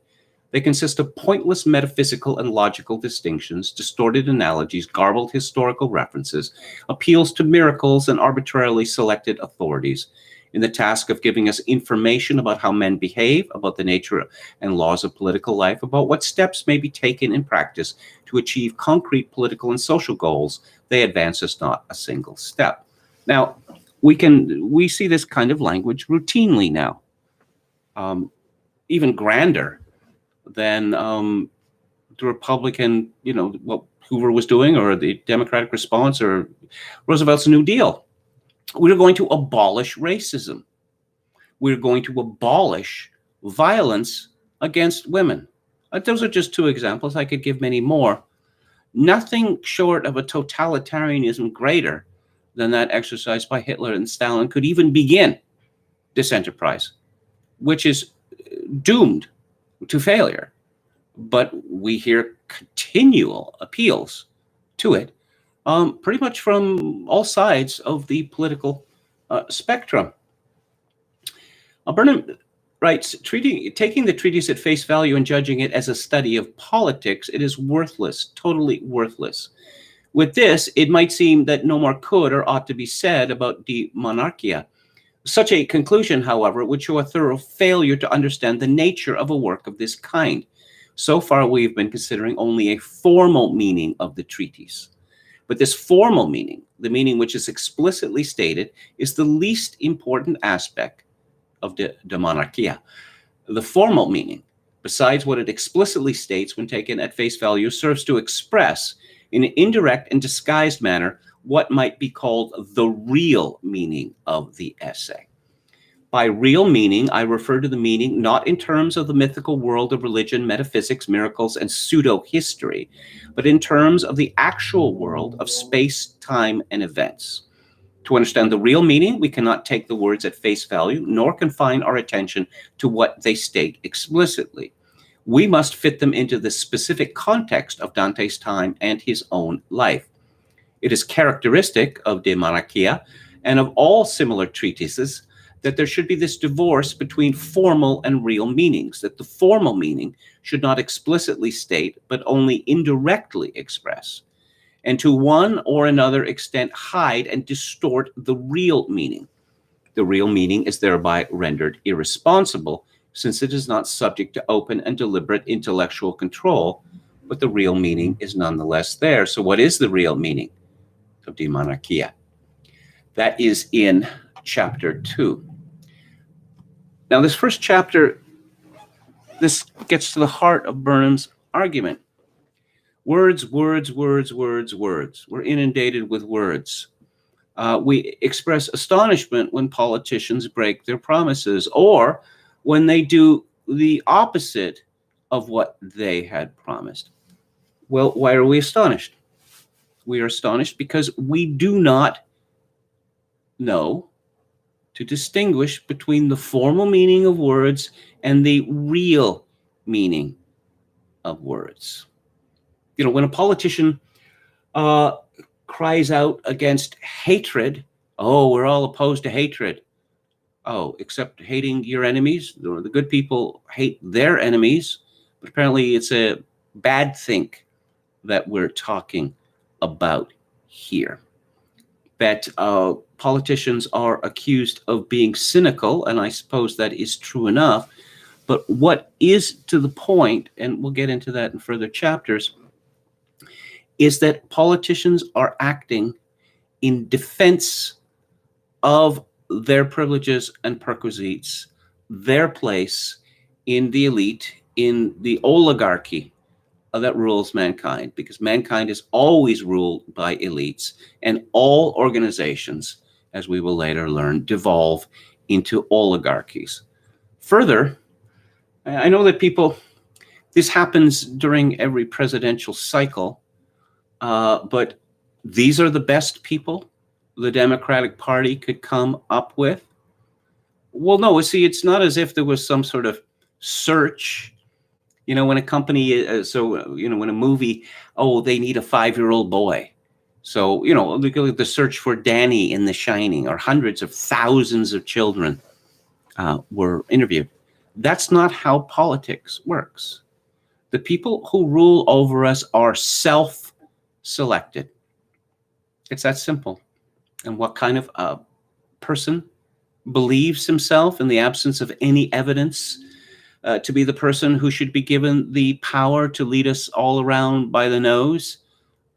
They consist of pointless metaphysical and logical distinctions, distorted analogies, garbled historical references, appeals to miracles, and arbitrarily selected authorities. In the task of giving us information about how men behave, about the nature and laws of political life, about what steps may be taken in practice to achieve concrete political and social goals, they advance us not a single step. Now, we see this kind of language routinely now, even grander than the Republican, what Hoover was doing, or the Democratic response, or Roosevelt's New Deal. We're going to abolish racism. We're going to abolish violence against women. Those are just two examples. I could give many more. Nothing short of a totalitarianism greater than that exercised by Hitler and Stalin could even begin this enterprise, which is doomed to failure. But we hear continual appeals to it, pretty much from all sides of the political spectrum. Burnham writes, taking the treatise at face value and judging it as a study of politics, it is worthless, totally worthless. With this, it might seem that no more could or ought to be said about the monarchia. Such a conclusion, however, would show a thorough failure to understand the nature of a work of this kind. So far, we've been considering only a formal meaning of the treatise. But this formal meaning, the meaning which is explicitly stated, is the least important aspect of the monarchia. The formal meaning, besides what it explicitly states when taken at face value, serves to express in an indirect and disguised manner what might be called the real meaning of the essay. By real meaning, I refer to the meaning not in terms of the mythical world of religion, metaphysics, miracles, and pseudo-history, but in terms of the actual world of space, time, and events. To understand the real meaning, we cannot take the words at face value, nor confine our attention to what they state explicitly. We must fit them into the specific context of Dante's time and his own life. It is characteristic of De Monarchia and of all similar treatises that there should be this divorce between formal and real meanings, that the formal meaning should not explicitly state, but only indirectly express, and to one or another extent hide and distort the real meaning. The real meaning is thereby rendered irresponsible, since it is not subject to open and deliberate intellectual control, but the real meaning is nonetheless there. So what is the real meaning of De Monarchia? That is in chapter 2. Now, this first chapter, this gets to the heart of Burnham's argument. Words, words, words, words, words. We're inundated with words. We express astonishment when politicians break their promises or when they do the opposite of what they had promised. Well, why are we astonished? We are astonished because we do not know to distinguish between the formal meaning of words and the real meaning of words. You know, when a politician cries out against hatred, oh, we're all opposed to hatred. Oh, except hating your enemies, or the good people hate their enemies. But apparently it's a bad thing that we're talking about here. That politicians are accused of being cynical, and I suppose that is true enough. But what is to the point, and we'll get into that in further chapters, is that politicians are acting in defense of their privileges and perquisites, their place in the elite, in the oligarchy that rules mankind, because mankind is always ruled by elites, and all organizations, as we will later learn, devolve into oligarchies. Further, I know that this happens during every presidential cycle, but these are the best people the Democratic Party could come up with. Well, no, see, it's not as if there was some sort of search. You know, when a company, when a movie, oh, they need a 5-year-old boy. So, you know, look at the search for Danny in The Shining, or hundreds of thousands of children were interviewed. That's not how politics works. The people who rule over us are self-selected. It's that simple. And what kind of a person believes himself, in the absence of any evidence, to be the person who should be given the power to lead us all around by the nose?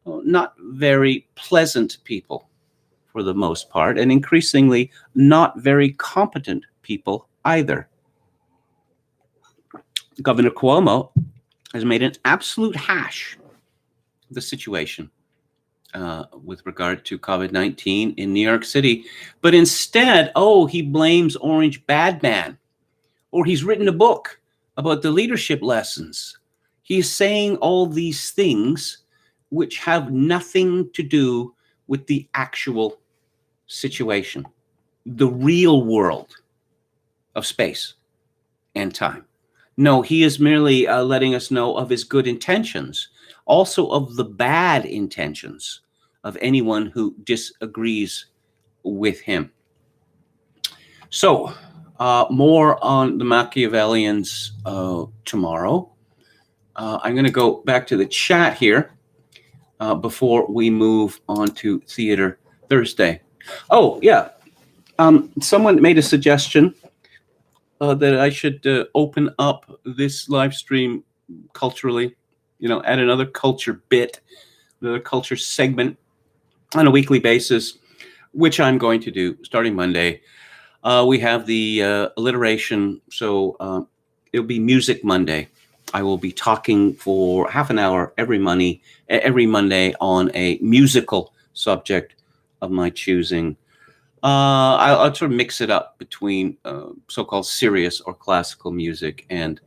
Well, not very pleasant people, for the most part, and increasingly not very competent people either. Governor Cuomo has made an absolute hash of the situation with regard to COVID-19 in New York City. But instead, he blames Orange Bad Man, or he's written a book about the leadership lessons. He's saying all these things which have nothing to do with the actual situation, the real world of space and time. No, he is merely letting us know of his good intentions, also of the bad intentions of anyone who disagrees with him. So, more on the Machiavellians tomorrow. I'm going to go back to the chat here before we move on to Theater Thursday. Oh, yeah. Someone made a suggestion that I should open up this live stream culturally, add another culture bit, another culture segment on a weekly basis, which I'm going to do starting Monday. We have the alliteration, so it'll be Music Monday. I will be talking for half an hour every Monday on a musical subject of my choosing. I'll sort of mix it up between so-called serious or classical music and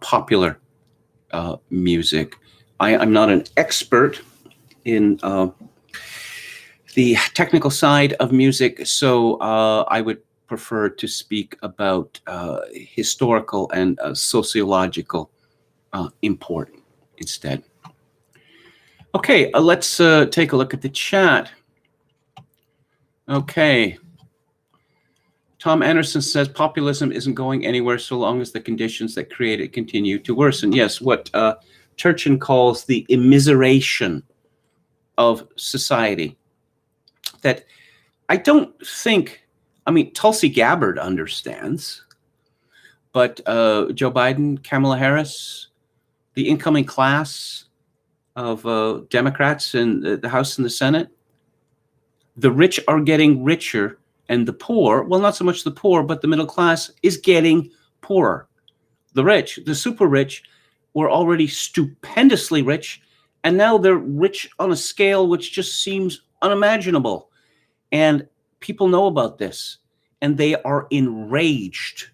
popular music. I'm not an expert in the technical side of music, so I would prefer to speak about historical and sociological import instead. Okay, let's take a look at the chat. Okay. Tom Anderson says populism isn't going anywhere so long as the conditions that create it continue to worsen. Yes, what Turchin calls the immiseration of society. That I don't think, Tulsi Gabbard understands, but Joe Biden, Kamala Harris, the incoming class of Democrats in the House and the Senate, the rich are getting richer, and the poor, well, not so much the poor, but the middle class is getting poorer. The rich, the super rich, were already stupendously rich, and now they're rich on a scale which just seems unimaginable. And people know about this, and they are enraged.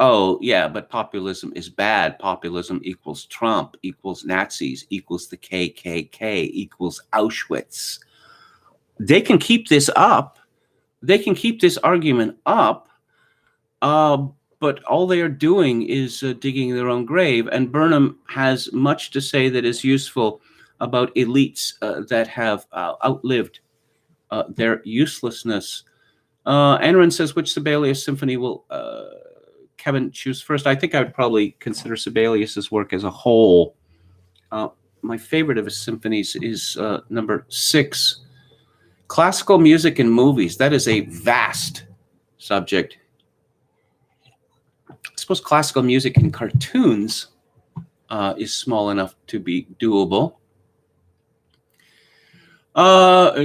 Oh, yeah, but populism is bad. Populism equals Trump, equals Nazis, equals the KKK, equals Auschwitz. They can keep this up. They can keep this argument up, but all they are doing is digging their own grave. And Burnham has much to say that is useful about elites that have outlived their uselessness. Anren says, which Sibelius symphony will Kevin choose first? I think I would probably consider Sibelius's work as a whole. My favorite of his symphonies is number 6. Classical music in movies. That is a vast subject. I suppose classical music in cartoons is small enough to be doable.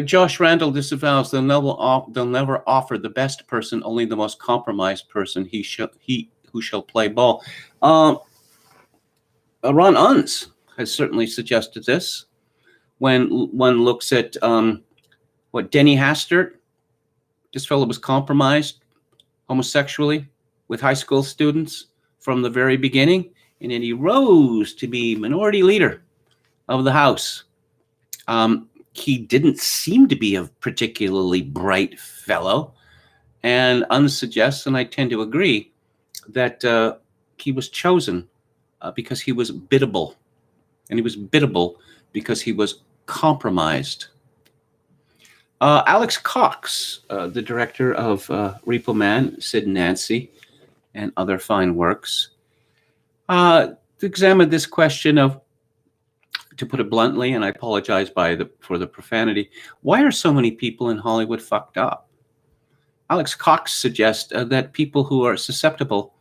Josh Randall disavows they'll never offer the best person, only the most compromised person. He who shall play ball. Ron Unz has certainly suggested this. When one looks at Denny Hastert, this fellow was compromised homosexually with high school students from the very beginning, and then he rose to be minority leader of the House. He didn't seem to be a particularly bright fellow, and Unz suggests, and I tend to agree, that he was chosen because he was biddable, and he was biddable because he was compromised. Alex Cox, the director of Repo Man, Sid and Nancy, and other fine works, examined this question of, to put it bluntly, and I apologize for the profanity, why are so many people in Hollywood fucked up? Alex Cox suggests that people who are susceptible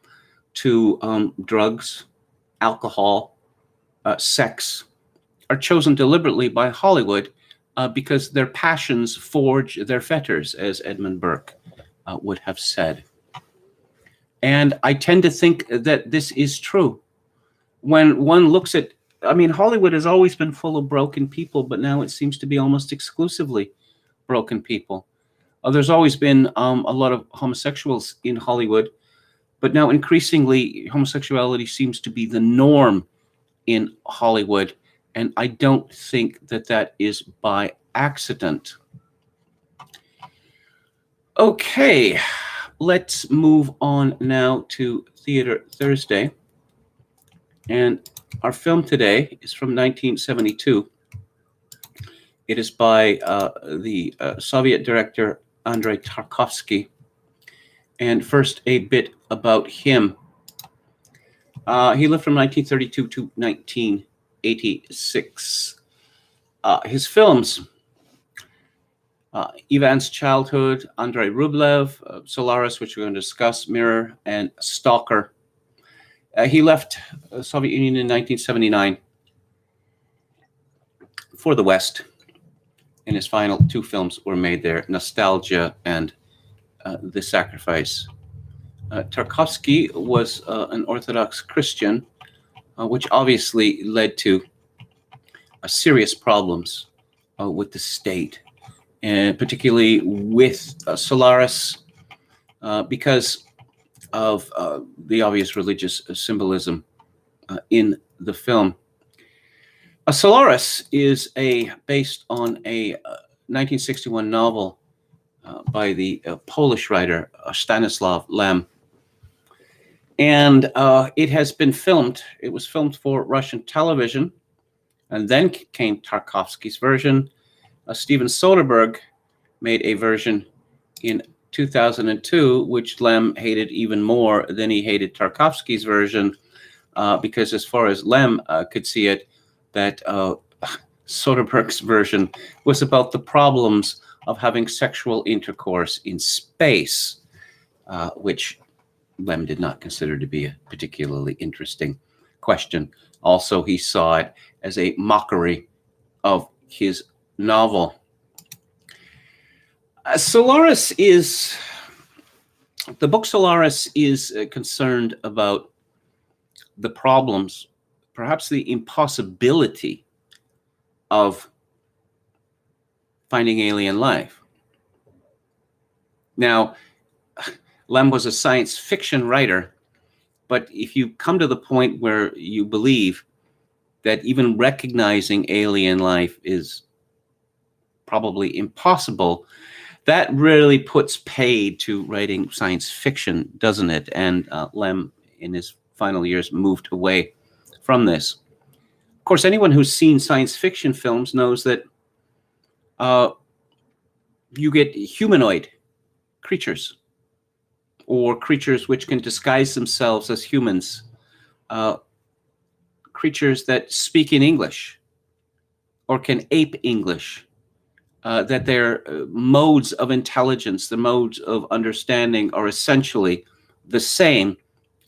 to drugs, alcohol, sex, are chosen deliberately by Hollywood because their passions forge their fetters, as Edmund Burke would have said. And I tend to think that this is true. when one looks at, I mean, Hollywood has always been full of broken people, but now it seems to be almost exclusively broken people. There's always been a lot of homosexuals in Hollywood, but now increasingly homosexuality seems to be the norm in Hollywood. And I don't think that that is by accident. Okay, let's move on now to Theater Thursday. And our film today is from 1972. It is by the Soviet director Andrei Tarkovsky. And first, a bit about him. He lived from 1932 to 1986. His films, Ivan's Childhood, Andrei Rublev, Solaris, which we're going to discuss, Mirror, and Stalker. He left the Soviet Union in 1979 for the West, and his final two films were made there, Nostalgia and The Sacrifice. Tarkovsky was an Orthodox Christian, which obviously led to serious problems with the state, and particularly with Solaris, because of the obvious religious symbolism in the film. Solaris is based on a 1961 novel by the Polish writer Stanislaw Lem. And it has been filmed. It was filmed for Russian television, and then came Tarkovsky's version. Steven Soderbergh made a version in 2002, which Lem hated even more than he hated Tarkovsky's version, because as far as Lem could see it, that Soderbergh's version was about the problems of having sexual intercourse in space, which Lem did not consider to be a particularly interesting question. Also, he saw it as a mockery of his novel. The book Solaris is concerned about the problems, perhaps the impossibility of finding alien life. Now, Lem was a science fiction writer, but if you come to the point where you believe that even recognizing alien life is probably impossible, that really puts paid to writing science fiction, doesn't it? And Lem, in his final years, moved away from this. Of course, anyone who's seen science fiction films knows that you get humanoid creatures, or creatures which can disguise themselves as humans, creatures that speak in English or can ape English, that their modes of intelligence, the modes of understanding are essentially the same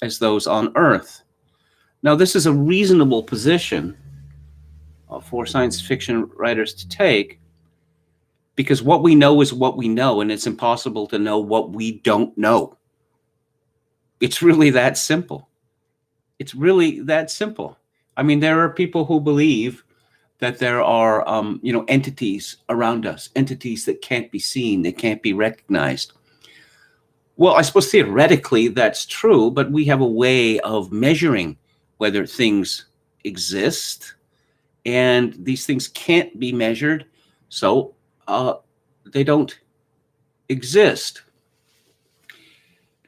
as those on Earth. Now, this is a reasonable position for science fiction writers to take, because what we know is what we know, and it's impossible to know what we don't know. It's really that simple. It's really that simple. I mean, there are people who believe that there are, entities around us, entities that can't be seen, that can't be recognized. Well, I suppose theoretically that's true, but we have a way of measuring whether things exist, and these things can't be measured, so they don't exist.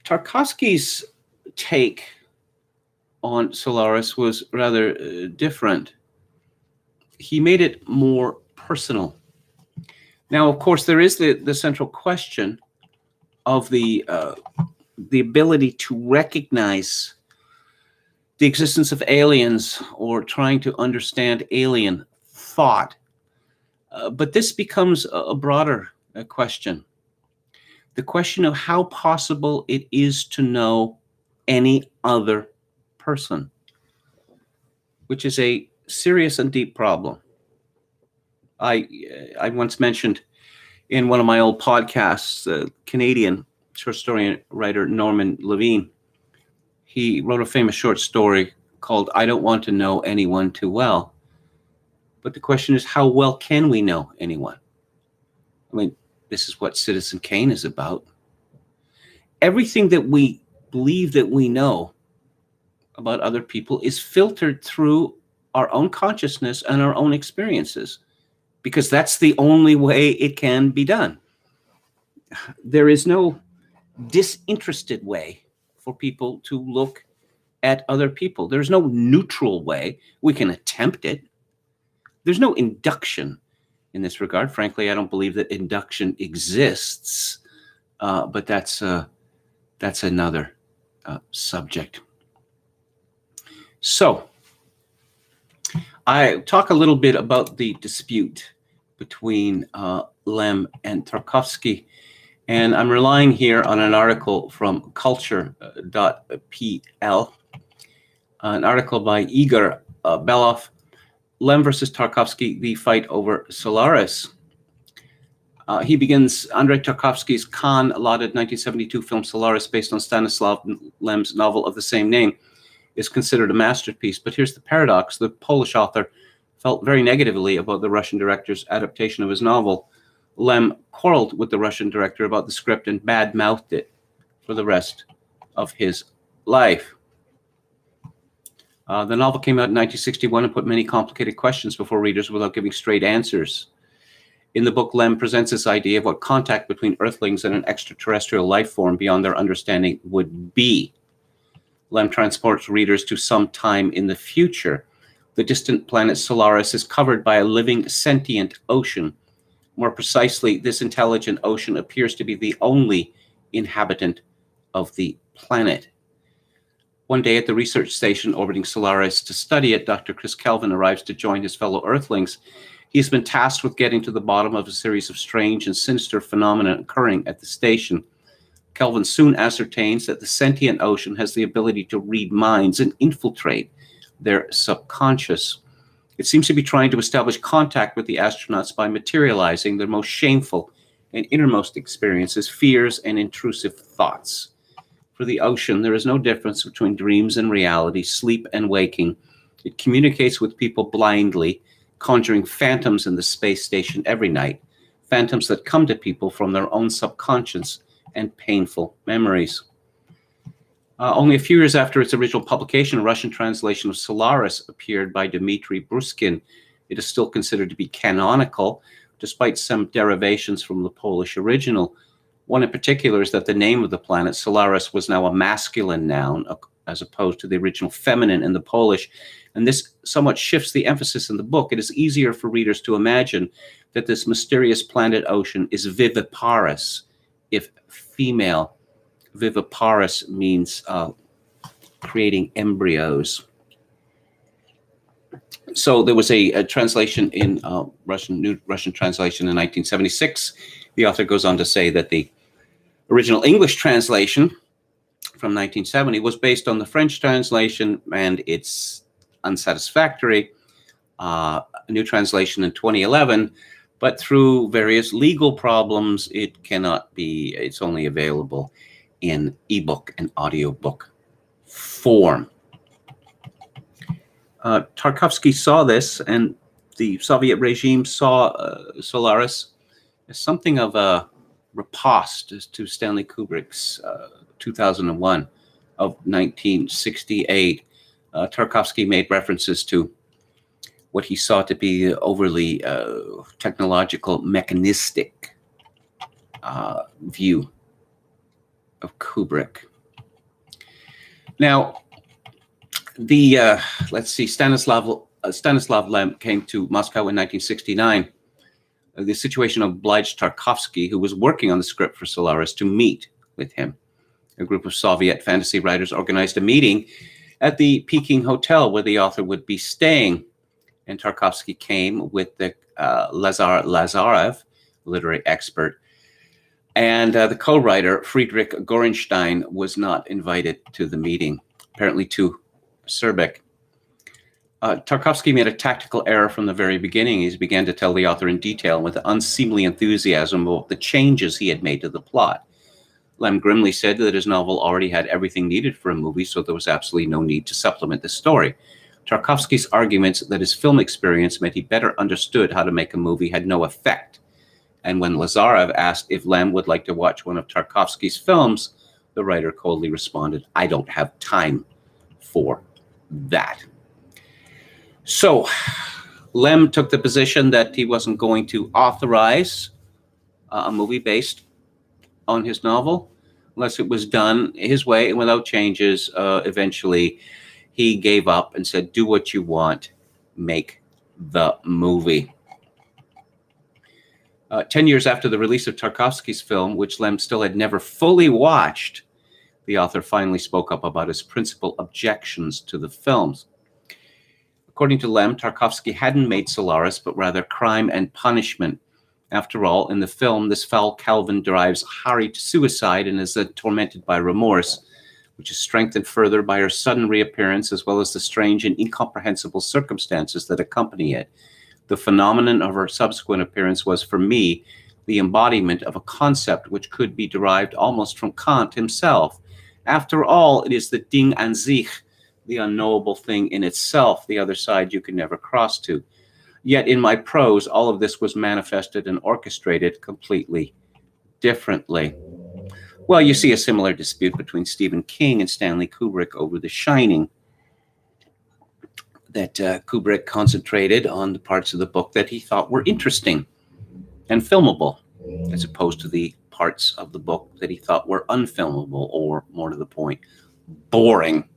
Tarkovsky's take on Solaris was rather different. He made it more personal. Now, of course, there is the central question of the ability to recognize the existence of aliens, or trying to understand alien thought. But this becomes a broader question. The question of how possible it is to know any other person, which is a serious and deep problem. I once mentioned in one of my old podcasts, Canadian short story writer Norman Levine. He wrote a famous short story called I Don't Want to Know Anyone Too Well. But the question is, how well can we know anyone? I mean, this is what Citizen Kane is about. Everything that we believe that we know about other people is filtered through our own consciousness and our own experiences, because that's the only way it can be done. There is no disinterested way for people to look at other people. There's no neutral way. We can attempt it. There's no induction in this regard. Frankly, I don't believe that induction exists, but that's another subject. So I talk a little bit about the dispute between Lem and Tarkovsky, and I'm relying here on an article from culture.pl, an article by Igor Belov, Lem versus Tarkovsky, the fight over Solaris. He begins, Andrei Tarkovsky's Khan-lauded 1972 film Solaris, based on Stanislav Lem's novel of the same name, is considered a masterpiece. But here's the paradox. The Polish author felt very negatively about the Russian director's adaptation of his novel. Lem quarreled with the Russian director about the script and bad-mouthed it for the rest of his life. The novel came out in 1961 and put many complicated questions before readers without giving straight answers. In the book, Lem presents this idea of what contact between Earthlings and an extraterrestrial life form beyond their understanding would be. Lem transports readers to some time in the future. The distant planet Solaris is covered by a living, sentient ocean. More precisely, this intelligent ocean appears to be the only inhabitant of the planet. One day at the research station orbiting Solaris to study it, Dr. Chris Kelvin arrives to join his fellow Earthlings. He's been tasked with getting to the bottom of a series of strange and sinister phenomena occurring at the station. Kelvin soon ascertains that the sentient ocean has the ability to read minds and infiltrate their subconscious. It seems to be trying to establish contact with the astronauts by materializing their most shameful and innermost experiences, fears, and intrusive thoughts. For the ocean, there is no difference between dreams and reality, sleep and waking. It communicates with people blindly, conjuring phantoms in the space station every night, phantoms that come to people from their own subconscious and painful memories. Only a few years after its original publication, a Russian translation of Solaris appeared by Dmitry Bruskin. It is still considered to be canonical, despite some derivations from the Polish original. One in particular is that the name of the planet, Solaris, was now a masculine noun, as opposed to the original feminine in the Polish. And this somewhat shifts the emphasis in the book. It is easier for readers to imagine that this mysterious planet ocean is viviparous, if female. Viviparous means creating embryos. So there was a translation in new Russian translation in 1976. The author goes on to say that the original English translation from 1970 was based on the French translation, and it's unsatisfactory. A new translation in 2011, but through various legal problems, it cannot be, it's only available in ebook and audiobook form. Tarkovsky saw this, and the Soviet regime saw Solaris as something of a riposte to Stanley Kubrick's 2001 of 1968. Tarkovsky made references to what he saw to be overly technological, mechanistic view of Kubrick. Now, let's see, Stanislav Lem came to Moscow in 1969. The situation obliged Tarkovsky, who was working on the script for Solaris, to meet with him. A group of Soviet fantasy writers organized a meeting at the Peking Hotel where the author would be staying. And Tarkovsky came with the Lazar Lazarev, literary expert, and the co-writer, Friedrich Gorenstein, was not invited to the meeting, apparently too acerbic. Tarkovsky made a tactical error from the very beginning. He began to tell the author in detail with unseemly enthusiasm about the changes he had made to the plot. Lem grimly said that his novel already had everything needed for a movie, so there was absolutely no need to supplement the story. Tarkovsky's arguments that his film experience meant he better understood how to make a movie had no effect. And when Lazarev asked if Lem would like to watch one of Tarkovsky's films, the writer coldly responded, "I don't have time for that." So Lem took the position that he wasn't going to authorize a movie based on his novel unless it was done his way and without changes. Eventually, he gave up and said, "Do what you want, make the movie." 10 years after the release of Tarkovsky's film, which Lem still had never fully watched, the author finally spoke up about his principal objections to the films. According to Lem, Tarkovsky hadn't made Solaris, but rather Crime and Punishment. After all, in the film, this foul Calvin drives Harry to suicide and is tormented by remorse, which is strengthened further by her sudden reappearance, as well as the strange and incomprehensible circumstances that accompany it. The phenomenon of her subsequent appearance was, for me, the embodiment of a concept which could be derived almost from Kant himself. After all, it is the Ding an sich, the unknowable thing in itself, the other side you can never cross to. Yet in my prose, all of this was manifested and orchestrated completely differently. Well, you see a similar dispute between Stephen King and Stanley Kubrick over The Shining, that Kubrick concentrated on the parts of the book that he thought were interesting and filmable, as opposed to the parts of the book that he thought were unfilmable, or more to the point, boring,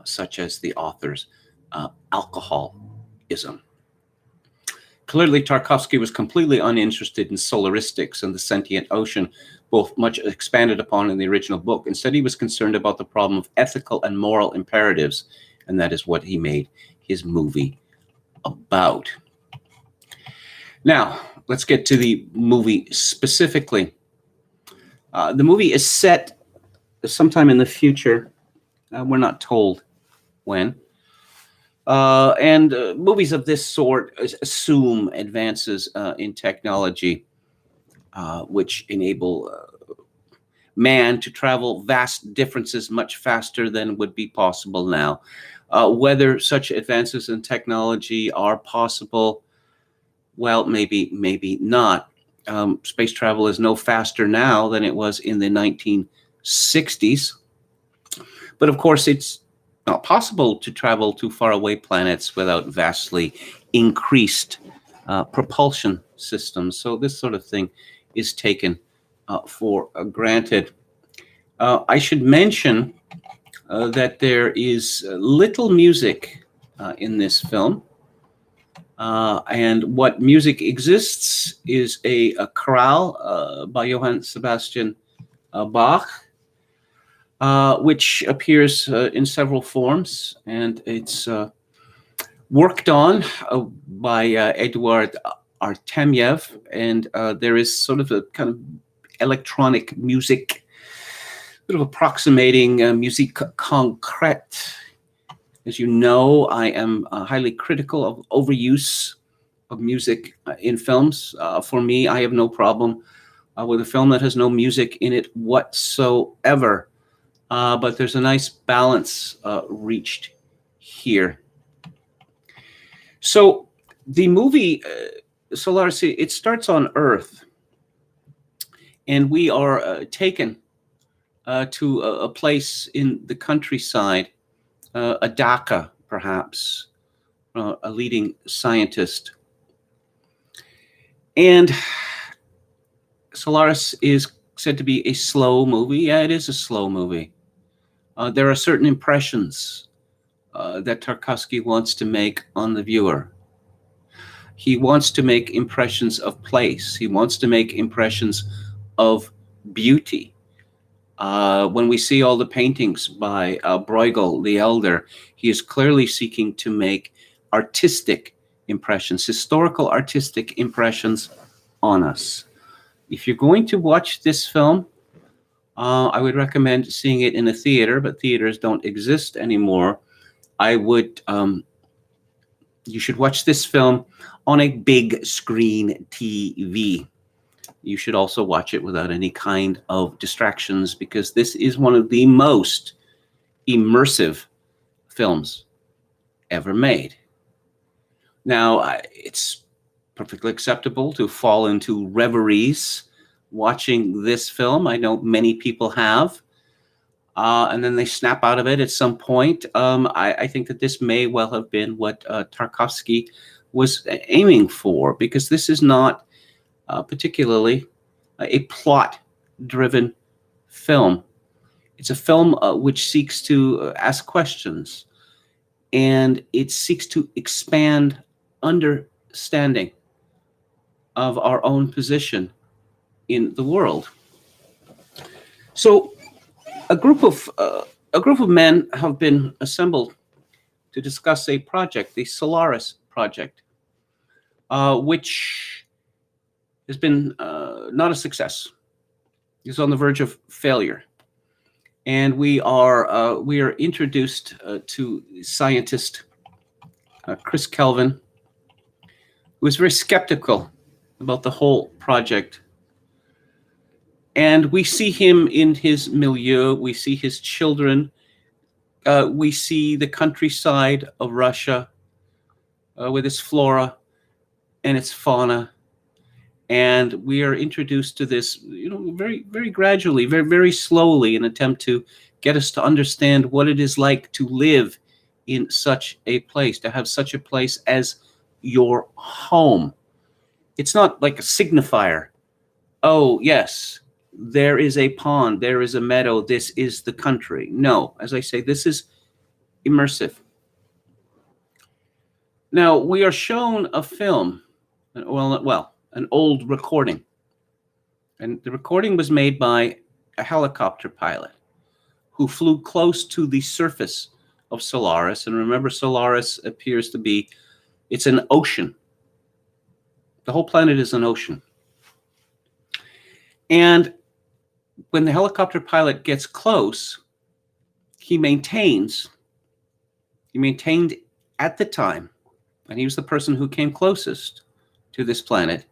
such as the author's alcoholism. Clearly, Tarkovsky was completely uninterested in solaristics and the sentient ocean, both much expanded upon in the original book. Instead, he was concerned about the problem of ethical and moral imperatives, and that is what he made his movie about. Now, let's get to the movie specifically. The movie is set sometime in the future. We're not told when. And movies of this sort assume advances in technology, which enable man to travel vast differences much faster than would be possible now. Whether such advances in technology are possible, well, maybe not. Space travel is no faster now than it was in the 1960s. But of course, it's not possible to travel to faraway planets without vastly increased propulsion systems. So this sort of thing is taken for granted. I should mention that there is little music in this film. And what music exists is a chorale by Johann Sebastian Bach, which appears in several forms, and it's worked on by Eduard Artemyev, and there is sort of a kind of electronic music, sort of approximating musique concrète. As you know, I am highly critical of overuse of music in films. For me, I have no problem with a film that has no music in it whatsoever. But there's a nice balance reached here. So the movie Solaris, it starts on Earth, and we are taken to a place in the countryside, a Dhaka, perhaps, a leading scientist. And Solaris is said to be a slow movie. Yeah, it is a slow movie. There are certain impressions that Tarkovsky wants to make on the viewer. He wants to make impressions of place. He wants to make impressions of beauty. When we see all the paintings by Bruegel the Elder, he is clearly seeking to make artistic impressions, historical artistic impressions on us. If you're going to watch this film, I would recommend seeing it in a theater, but theaters don't exist anymore. You should watch this film on a big screen TV. you should also watch it without any kind of distractions, because this is one of the most immersive films ever made. Now, it's perfectly acceptable to fall into reveries watching this film. I know many people have. And then they snap out of it at some point. I think that this may well have been what Tarkovsky was aiming for, because this is not particularly a plot-driven film. It's a film which seeks to ask questions, and it seeks to expand understanding of our own position in the world. So a group of men have been assembled to discuss a project, the Solaris project, which has been not a success. It's on the verge of failure, and we are introduced to scientist Chris Kelvin, who is very skeptical about the whole project. And we see him in his milieu. We see his children. We see the countryside of Russia with its flora and its fauna. And we are introduced to this, very, very gradually, very, very slowly, in an attempt to get us to understand what it is like to live in such a place, to have such a place as your home. It's not like a signifier. Oh, yes, there is a pond, there is a meadow, this is the country. No, as I say, this is immersive. Now, we are shown a film, an old recording. And the recording was made by a helicopter pilot who flew close to the surface of Solaris. And remember, Solaris appears to be, it's an ocean. The whole planet is an ocean. And when the helicopter pilot gets close, he maintained at the time, and he was the person who came closest to this planet,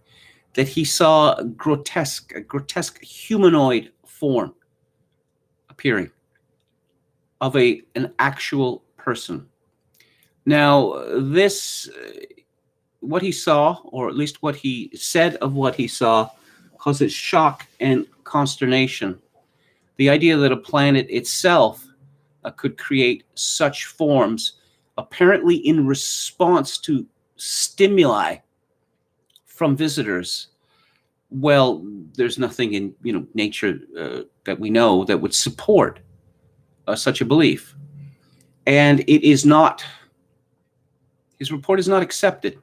that he saw a grotesque humanoid form appearing of an actual person. Now, this, what he saw, or at least what he said of what he saw, causes shock and consternation. The idea that a planet itself could create such forms, apparently in response to stimuli from visitors. Well, there's nothing in nature that we know that would support such a belief, and it is not. His report is not accepted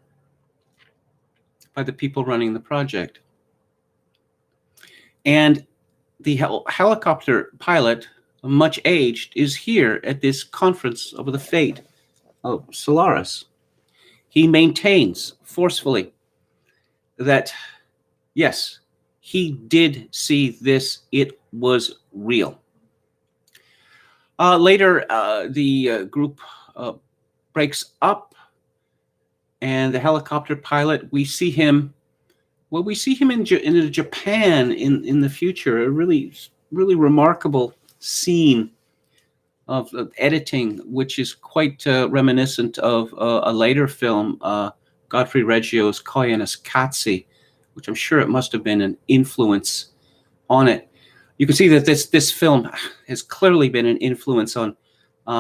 by the people running the project. And the helicopter pilot, much aged, is here at this conference over the fate of Solaris. He maintains forcefully that, yes, he did see this. It was real. Later, the group breaks up, and the helicopter pilot, we see him in Japan in the future, a really, really remarkable scene of editing, which is quite reminiscent of a later film, Godfrey Reggio's Koyanis Katsi, which I'm sure it must have been an influence on it. You can see that this film has clearly been an influence on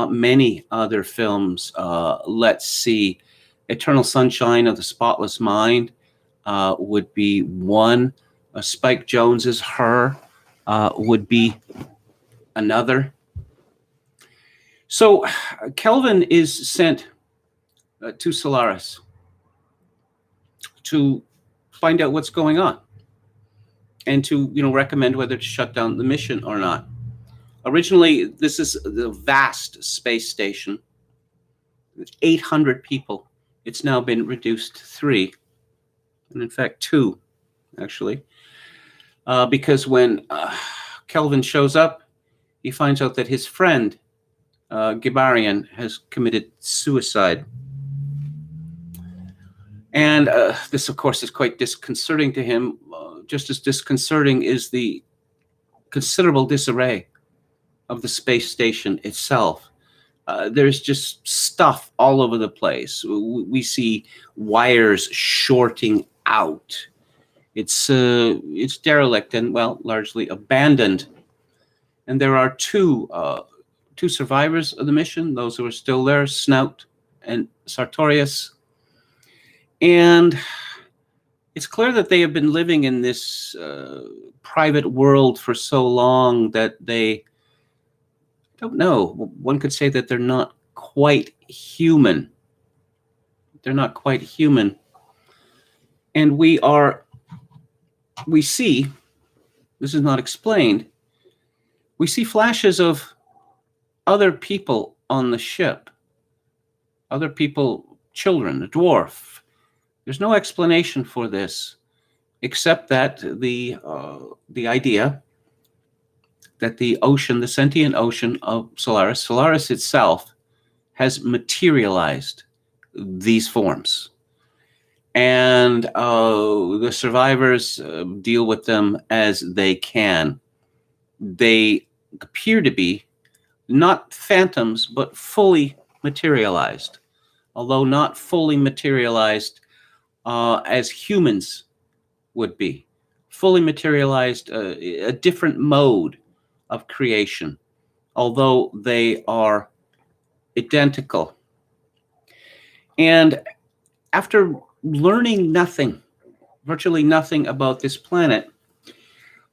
many other films. Let's see, Eternal Sunshine of the Spotless Mind would be one. Spike Jonze's Her would be another. So Kelvin is sent to Solaris to find out what's going on and to recommend whether to shut down the mission or not. Originally, this is the vast space station with 800 people. It's now been reduced to 3, and in fact 2, actually, because when Kelvin shows up, he finds out that his friend Gibarian has committed suicide. And this, of course, is quite disconcerting to him. just as disconcerting is the considerable disarray of the space station itself. There's just stuff all over the place. We see wires shorting out. It's derelict and, well, largely abandoned. And there are two survivors of the mission, those who are still there, Snout and Sartorius. And it's clear that they have been living in this private world for so long that they don't know. One could say that they're not quite human. They're not quite human. And we see, this is not explained, we see flashes of other people on the ship. Other people, children, a dwarf. There's no explanation for this, except that the idea that the ocean, the sentient ocean of Solaris itself, has materialized these forms. And the survivors deal with them as they can. They appear to be not phantoms, but fully materialized, although not fully materialized as humans would be. Fully materialized, a different mode of creation, although they are identical. And after learning nothing, virtually nothing about this planet,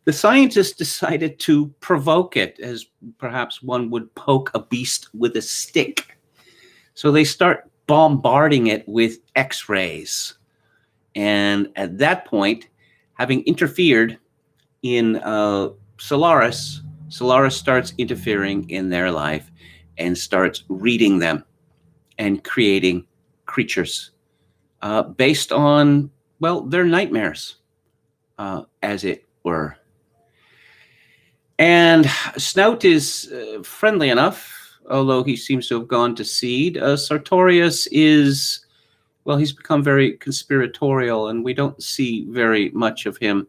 the scientists decided to provoke it, as perhaps one would poke a beast with a stick. So they start bombarding it with X-rays. And at that point, having interfered in Solaris starts interfering in their life and starts reading them and creating creatures based on, well, their nightmares, as it were. And Snout is friendly enough, although he seems to have gone to seed. Sartorius is, well, he's become very conspiratorial, and we don't see very much of him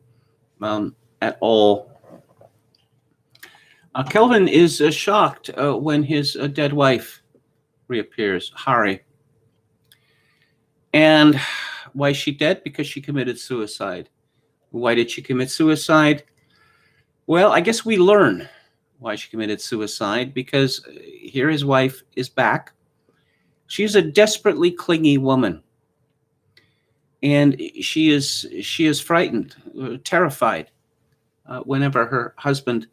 at all. Kelvin is shocked when his dead wife reappears, Hari. And why is she dead? Because she committed suicide. Why did she commit suicide? Well, I guess we learn why she committed suicide, because here his wife is back. She's a desperately clingy woman. And she is frightened, terrified, whenever her husband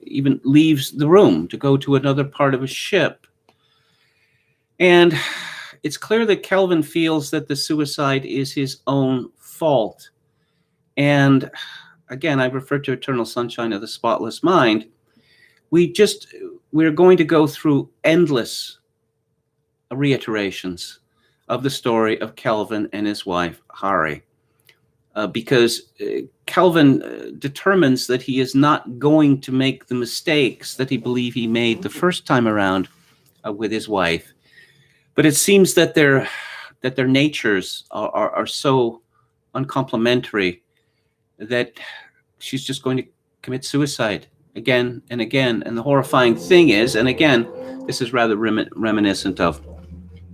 even leaves the room to go to another part of a ship. And it's clear that Kelvin feels that the suicide is his own fault. And again, I refer to Eternal Sunshine of the Spotless Mind. We're going to go through endless reiterations of the story of Kelvin and his wife, Hari, because Kelvin determines that he is not going to make the mistakes that he believed he made the first time around with his wife. But it seems that their natures are so uncomplimentary that she's just going to commit suicide again and again. And the horrifying thing is, and again, this is rather reminiscent of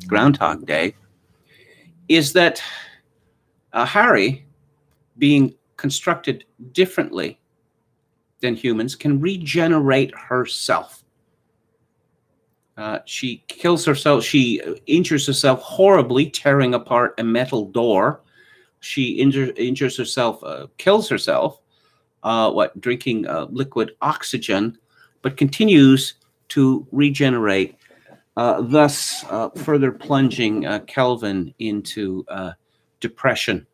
Groundhog Day, is that Hari, being constructed differently than humans, can regenerate herself. She kills herself. She injures herself horribly, tearing apart a metal door. She injures herself, kills herself, drinking liquid oxygen, but continues to regenerate, thus further plunging Kelvin into depression.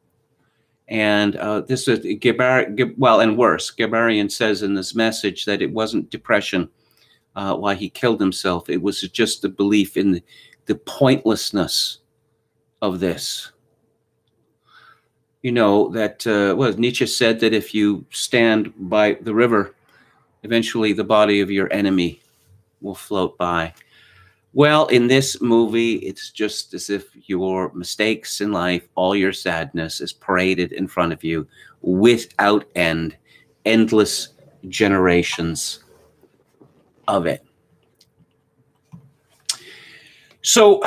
And this is and worse. Gabarian says in this message that it wasn't depression why he killed himself. It was just the belief in the pointlessness of this. You know, that, Nietzsche said that if you stand by the river, eventually the body of your enemy will float by. Well, in this movie, it's just as if your mistakes in life, all your sadness is paraded in front of you without end, endless generations of it. So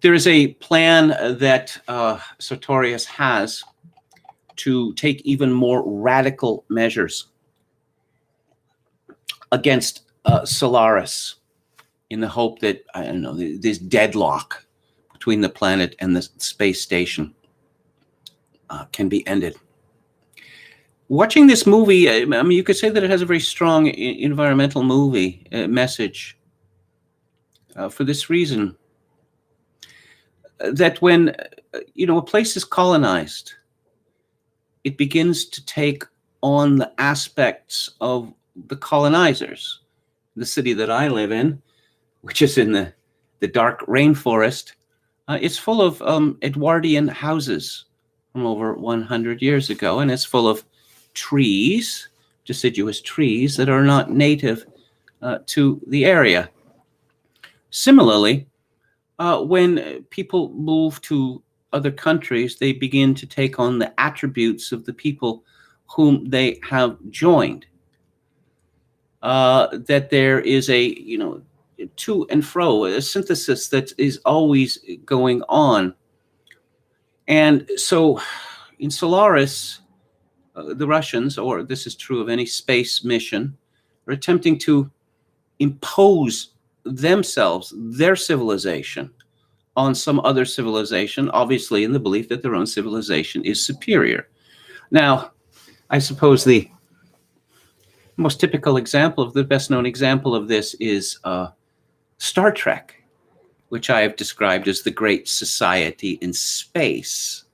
there is a plan that Sartorius has to take even more radical measures against Solaris, in the hope that, I don't know, this deadlock between the planet and the space station can be ended. Watching this movie, I mean, you could say that it has a very strong environmental movie message for this reason, that when, a place is colonized, it begins to take on the aspects of the colonizers. The city that I live in, which is in the dark rainforest, it's full of Edwardian houses from over 100 years ago, and it's full of trees, deciduous trees that are not native to the area. Similarly, when people move to other countries, they begin to take on the attributes of the people whom they have joined. That there is a, to and fro, a synthesis that is always going on. And so in Solaris, the Russians, or this is true of any space mission, are attempting to impose themselves, their civilization, on some other civilization, obviously in the belief that their own civilization is superior. Now, I suppose the most typical example, of the best known example of this, is Star Trek, which I have described as the great society in space.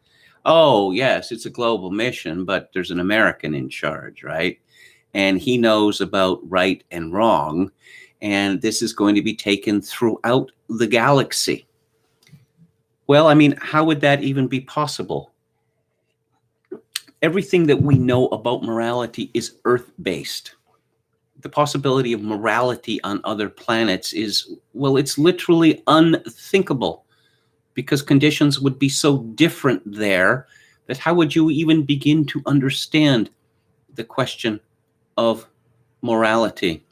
Oh, yes, it's a global mission, but there's an American in charge, right? And he knows about right and wrong, and this is going to be taken throughout the galaxy. Well, I mean, how would that even be possible? Everything that we know about morality is Earth-based. The possibility of morality on other planets is, well, it's literally unthinkable, because conditions would be so different there that how would you even begin to understand the question of morality?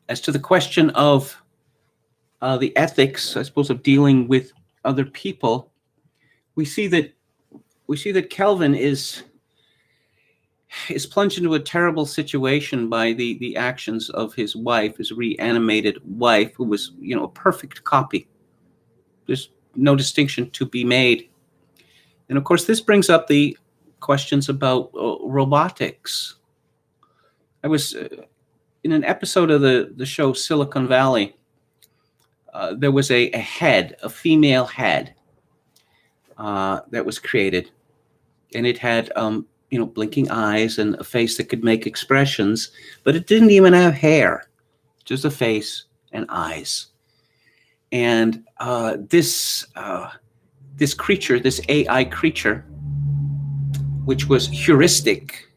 As to the question of the ethics, I suppose, of dealing with other people, we see that Kelvin is plunged into a terrible situation by the actions of his wife, his reanimated wife, who was, a perfect copy. There's no distinction to be made. And of course, this brings up the questions about robotics. I was in an episode of the show Silicon Valley. There was a head, a female head, that was created, and it had blinking eyes and a face that could make expressions, but it didn't even have hair, just a face and eyes. And this creature, this AI creature, which was heuristic,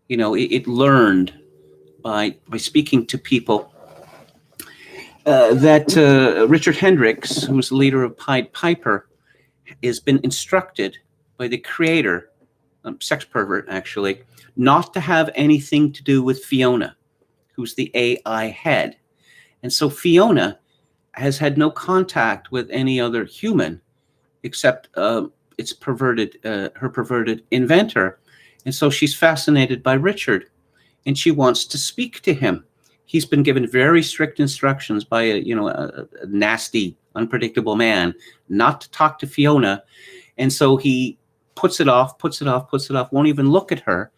it learned by speaking to people, that Richard Hendricks, who's the leader of Pied Piper, has been instructed by the creator, sex pervert actually, not to have anything to do with Fiona, who's the AI head. And so Fiona has had no contact with any other human except its perverted, her perverted inventor. And so she's fascinated by Richard, and she wants to speak to him. He's been given very strict instructions by a nasty, unpredictable man not to talk to Fiona. And so he puts it off, won't even look at her.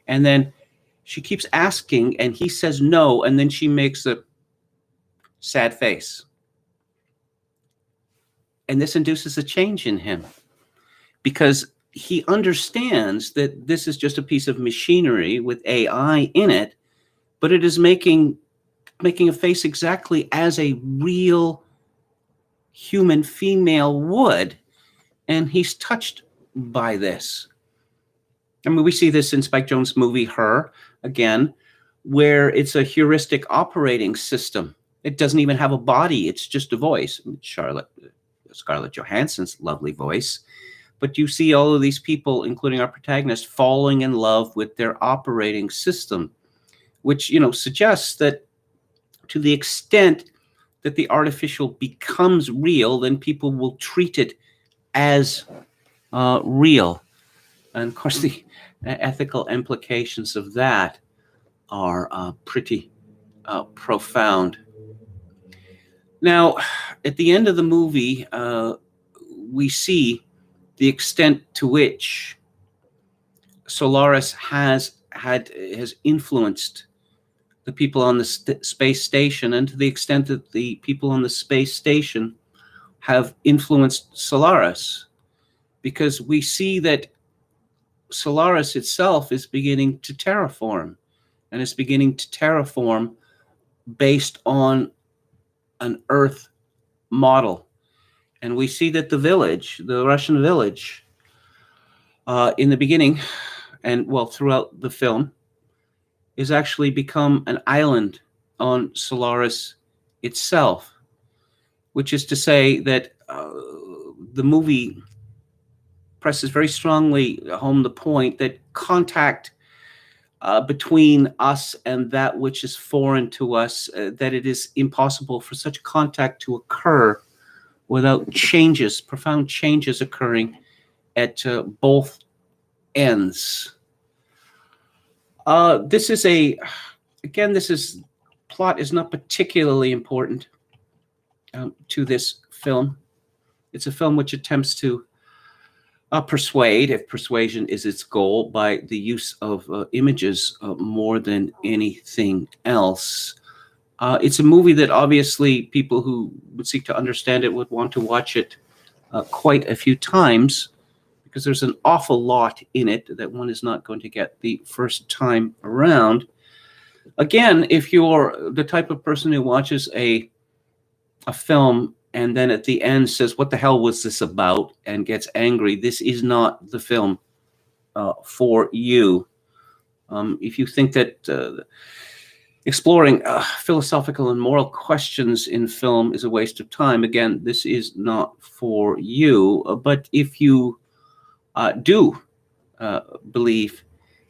And then she keeps asking, and he says no, and then she makes a sad face. And this induces a change in him, because he understands that this is just a piece of machinery with AI in it, but it is making a face exactly as a real human female would. And he's touched by this. I mean, we see this in Spike Jonze's movie, Her, again, where it's a heuristic operating system. It doesn't even have a body. It's just a voice. Scarlett Johansson's lovely voice. But you see all of these people, including our protagonist, falling in love with their operating system, which, suggests that to the extent that the artificial becomes real, then people will treat it as real. And of course, the ethical implications of that are pretty profound. Now, at the end of the movie, we see the extent to which Solaris has influenced the people on the space station, and to the extent that the people on the space station have influenced Solaris, because we see that Solaris itself is beginning to terraform, and it's beginning to terraform based on an Earth model. And we see that the Russian village, in the beginning, and throughout the film, is actually become an island on Solaris itself, which is to say that the movie presses very strongly home the point that contact between us and that which is foreign to us, that it is impossible for such contact to occur without profound changes occurring at both ends. Plot is not particularly important to this film. It's a film which attempts to persuade, if persuasion is its goal, by the use of images more than anything else. It's a movie that obviously people who would seek to understand it would want to watch it quite a few times, because there's an awful lot in it that one is not going to get the first time around. Again, if you're the type of person who watches a film and then at the end says, "What the hell was this about?" and gets angry, this is not the film for you. If you think that exploring philosophical and moral questions in film is a waste of time, again, this is not for you. But if you do believe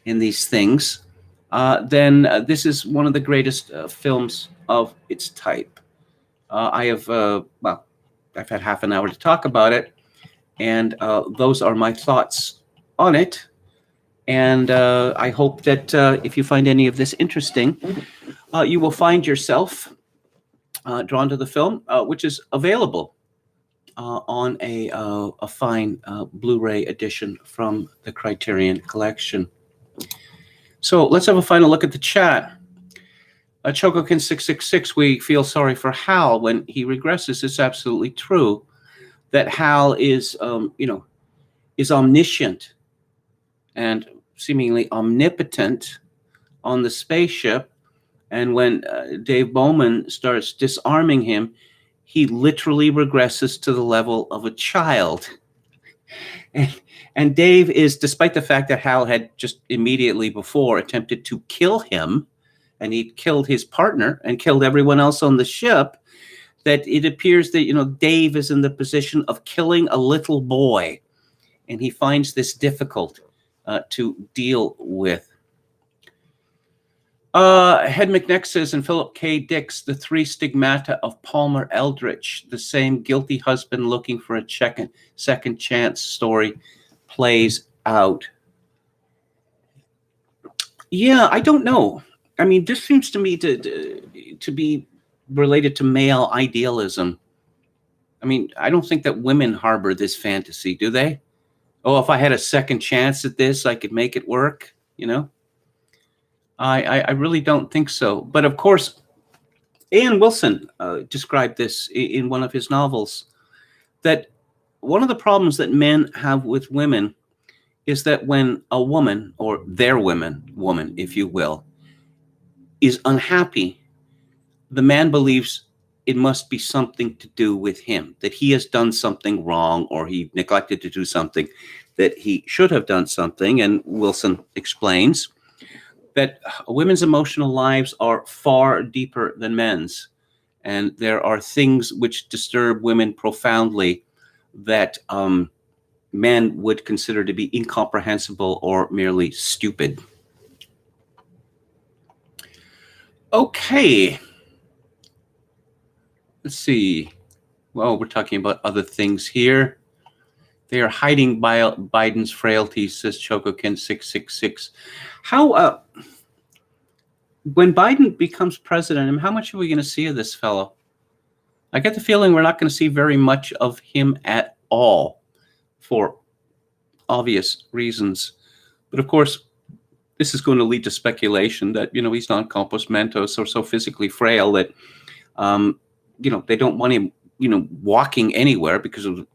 in these things, then this is one of the greatest films of its type. I've had half an hour to talk about it, and those are my thoughts on it. And I hope that if you find any of this interesting, you will find yourself drawn to the film, which is available on a fine Blu-ray edition from the Criterion Collection. So let's have a final look at the chat. Chokokin 666, we feel sorry for Hal when he regresses. It's absolutely true that Hal is omniscient and seemingly omnipotent on the spaceship. And when Dave Bowman starts disarming him, he literally regresses to the level of a child. And Dave is, despite the fact that Hal had just immediately before attempted to kill him, and he'd killed his partner and killed everyone else on the ship, that it appears that, Dave is in the position of killing a little boy. And he finds this difficult to deal with. Head McNeck says, and Philip K. Dix, the three stigmata of Palmer Eldritch, the same guilty husband looking for a second chance story plays out. Yeah, I don't know. I mean, this seems to me to be related to male idealism. I mean, I don't think that women harbor this fantasy, do they? Oh, if I had a second chance at this, I could make it work, I really don't think so. But of course, Ian Wilson described this in one of his novels, that one of the problems that men have with women is that when a woman, or their woman, if you will, is unhappy, the man believes it must be something to do with him, that he has done something wrong, or he neglected to do something that he should have done something. And Wilson explains that women's emotional lives are far deeper than men's. And there are things which disturb women profoundly that men would consider to be incomprehensible or merely stupid. Okay. Let's see. Well, we're talking about other things here. They are hiding Biden's frailties, says Chocokin666. How, when Biden becomes president, how much are we going to see of this fellow? I get the feeling we're not going to see very much of him at all, for obvious reasons. But of course, this is going to lead to speculation that, he's non-compos mentis or so physically frail that, they don't want him, walking anywhere because of,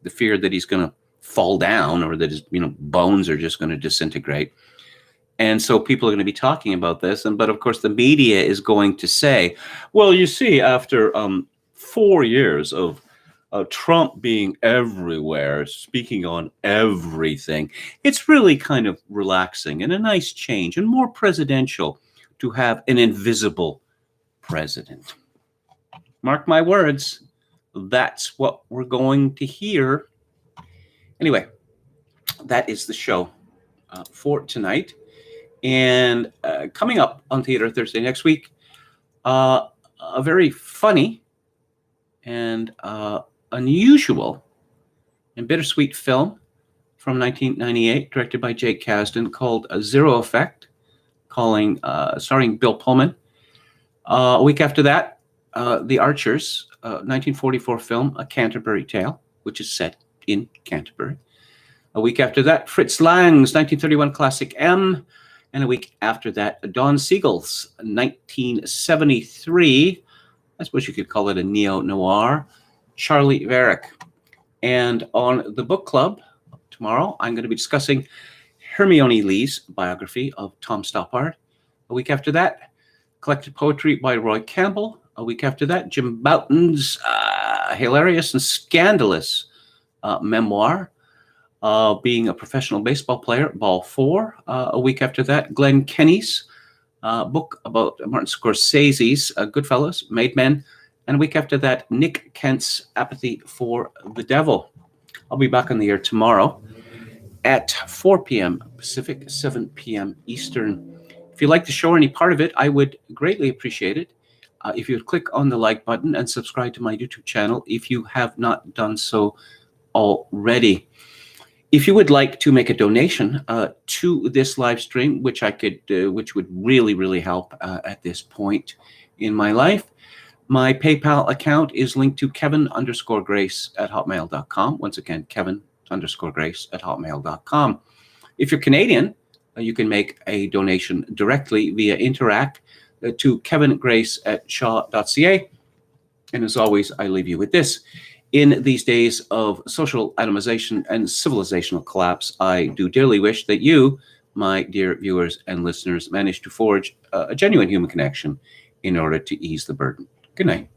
the fear that he's going to fall down or that his, bones are just going to disintegrate. And so people are going to be talking about this. But of course, the media is going to say, well, you see, after 4 years of Trump being everywhere, speaking on everything, it's really kind of relaxing and a nice change and more presidential to have an invisible president. Mark my words, that's what we're going to hear. Anyway, that is the show for tonight. And coming up on Theater Thursday next week, a very funny and unusual and bittersweek film from 1998, directed by Jake Kasdan, called Zero Effect, starring Bill Pullman. A week after that, The Archers, 1944 film, A Canterbury Tale, which is set in Canterbury. A week after that, Fritz Lang's 1931 classic M. And a week after that, Don Siegel's 1973, I suppose you could call it a neo-noir, Charlie Varick. And on the book club tomorrow, I'm going to be discussing Hermione Lee's biography of Tom Stoppard. A week after that, collected poetry by Roy Campbell. A week after that, Jim Bouton's hilarious and scandalous memoir, being a professional baseball player, Ball 4. A week after that, Glenn Kenny's book about Martin Scorsese's Goodfellas, Made Men. And a week after that, Nick Kent's Apathy for the Devil. I'll be back on the air tomorrow at 4 p.m. Pacific, 7 p.m. Eastern. If you like the show or any part of it, I would greatly appreciate it if you would click on the like button and subscribe to my YouTube channel if you have not done so already. If you would like to make a donation to this live stream, which would really, really help at this point in my life, my PayPal account is linked to Kevin_Grace@hotmail.com. Once again, Kevin_Grace@hotmail.com. If you're Canadian, you can make a donation directly via Interact to kevingrace@shaw.ca. And as always, I leave you with this. In these days of social atomization and civilizational collapse, I do dearly wish that you, my dear viewers and listeners, manage to forge a genuine human connection in order to ease the burden. Good night.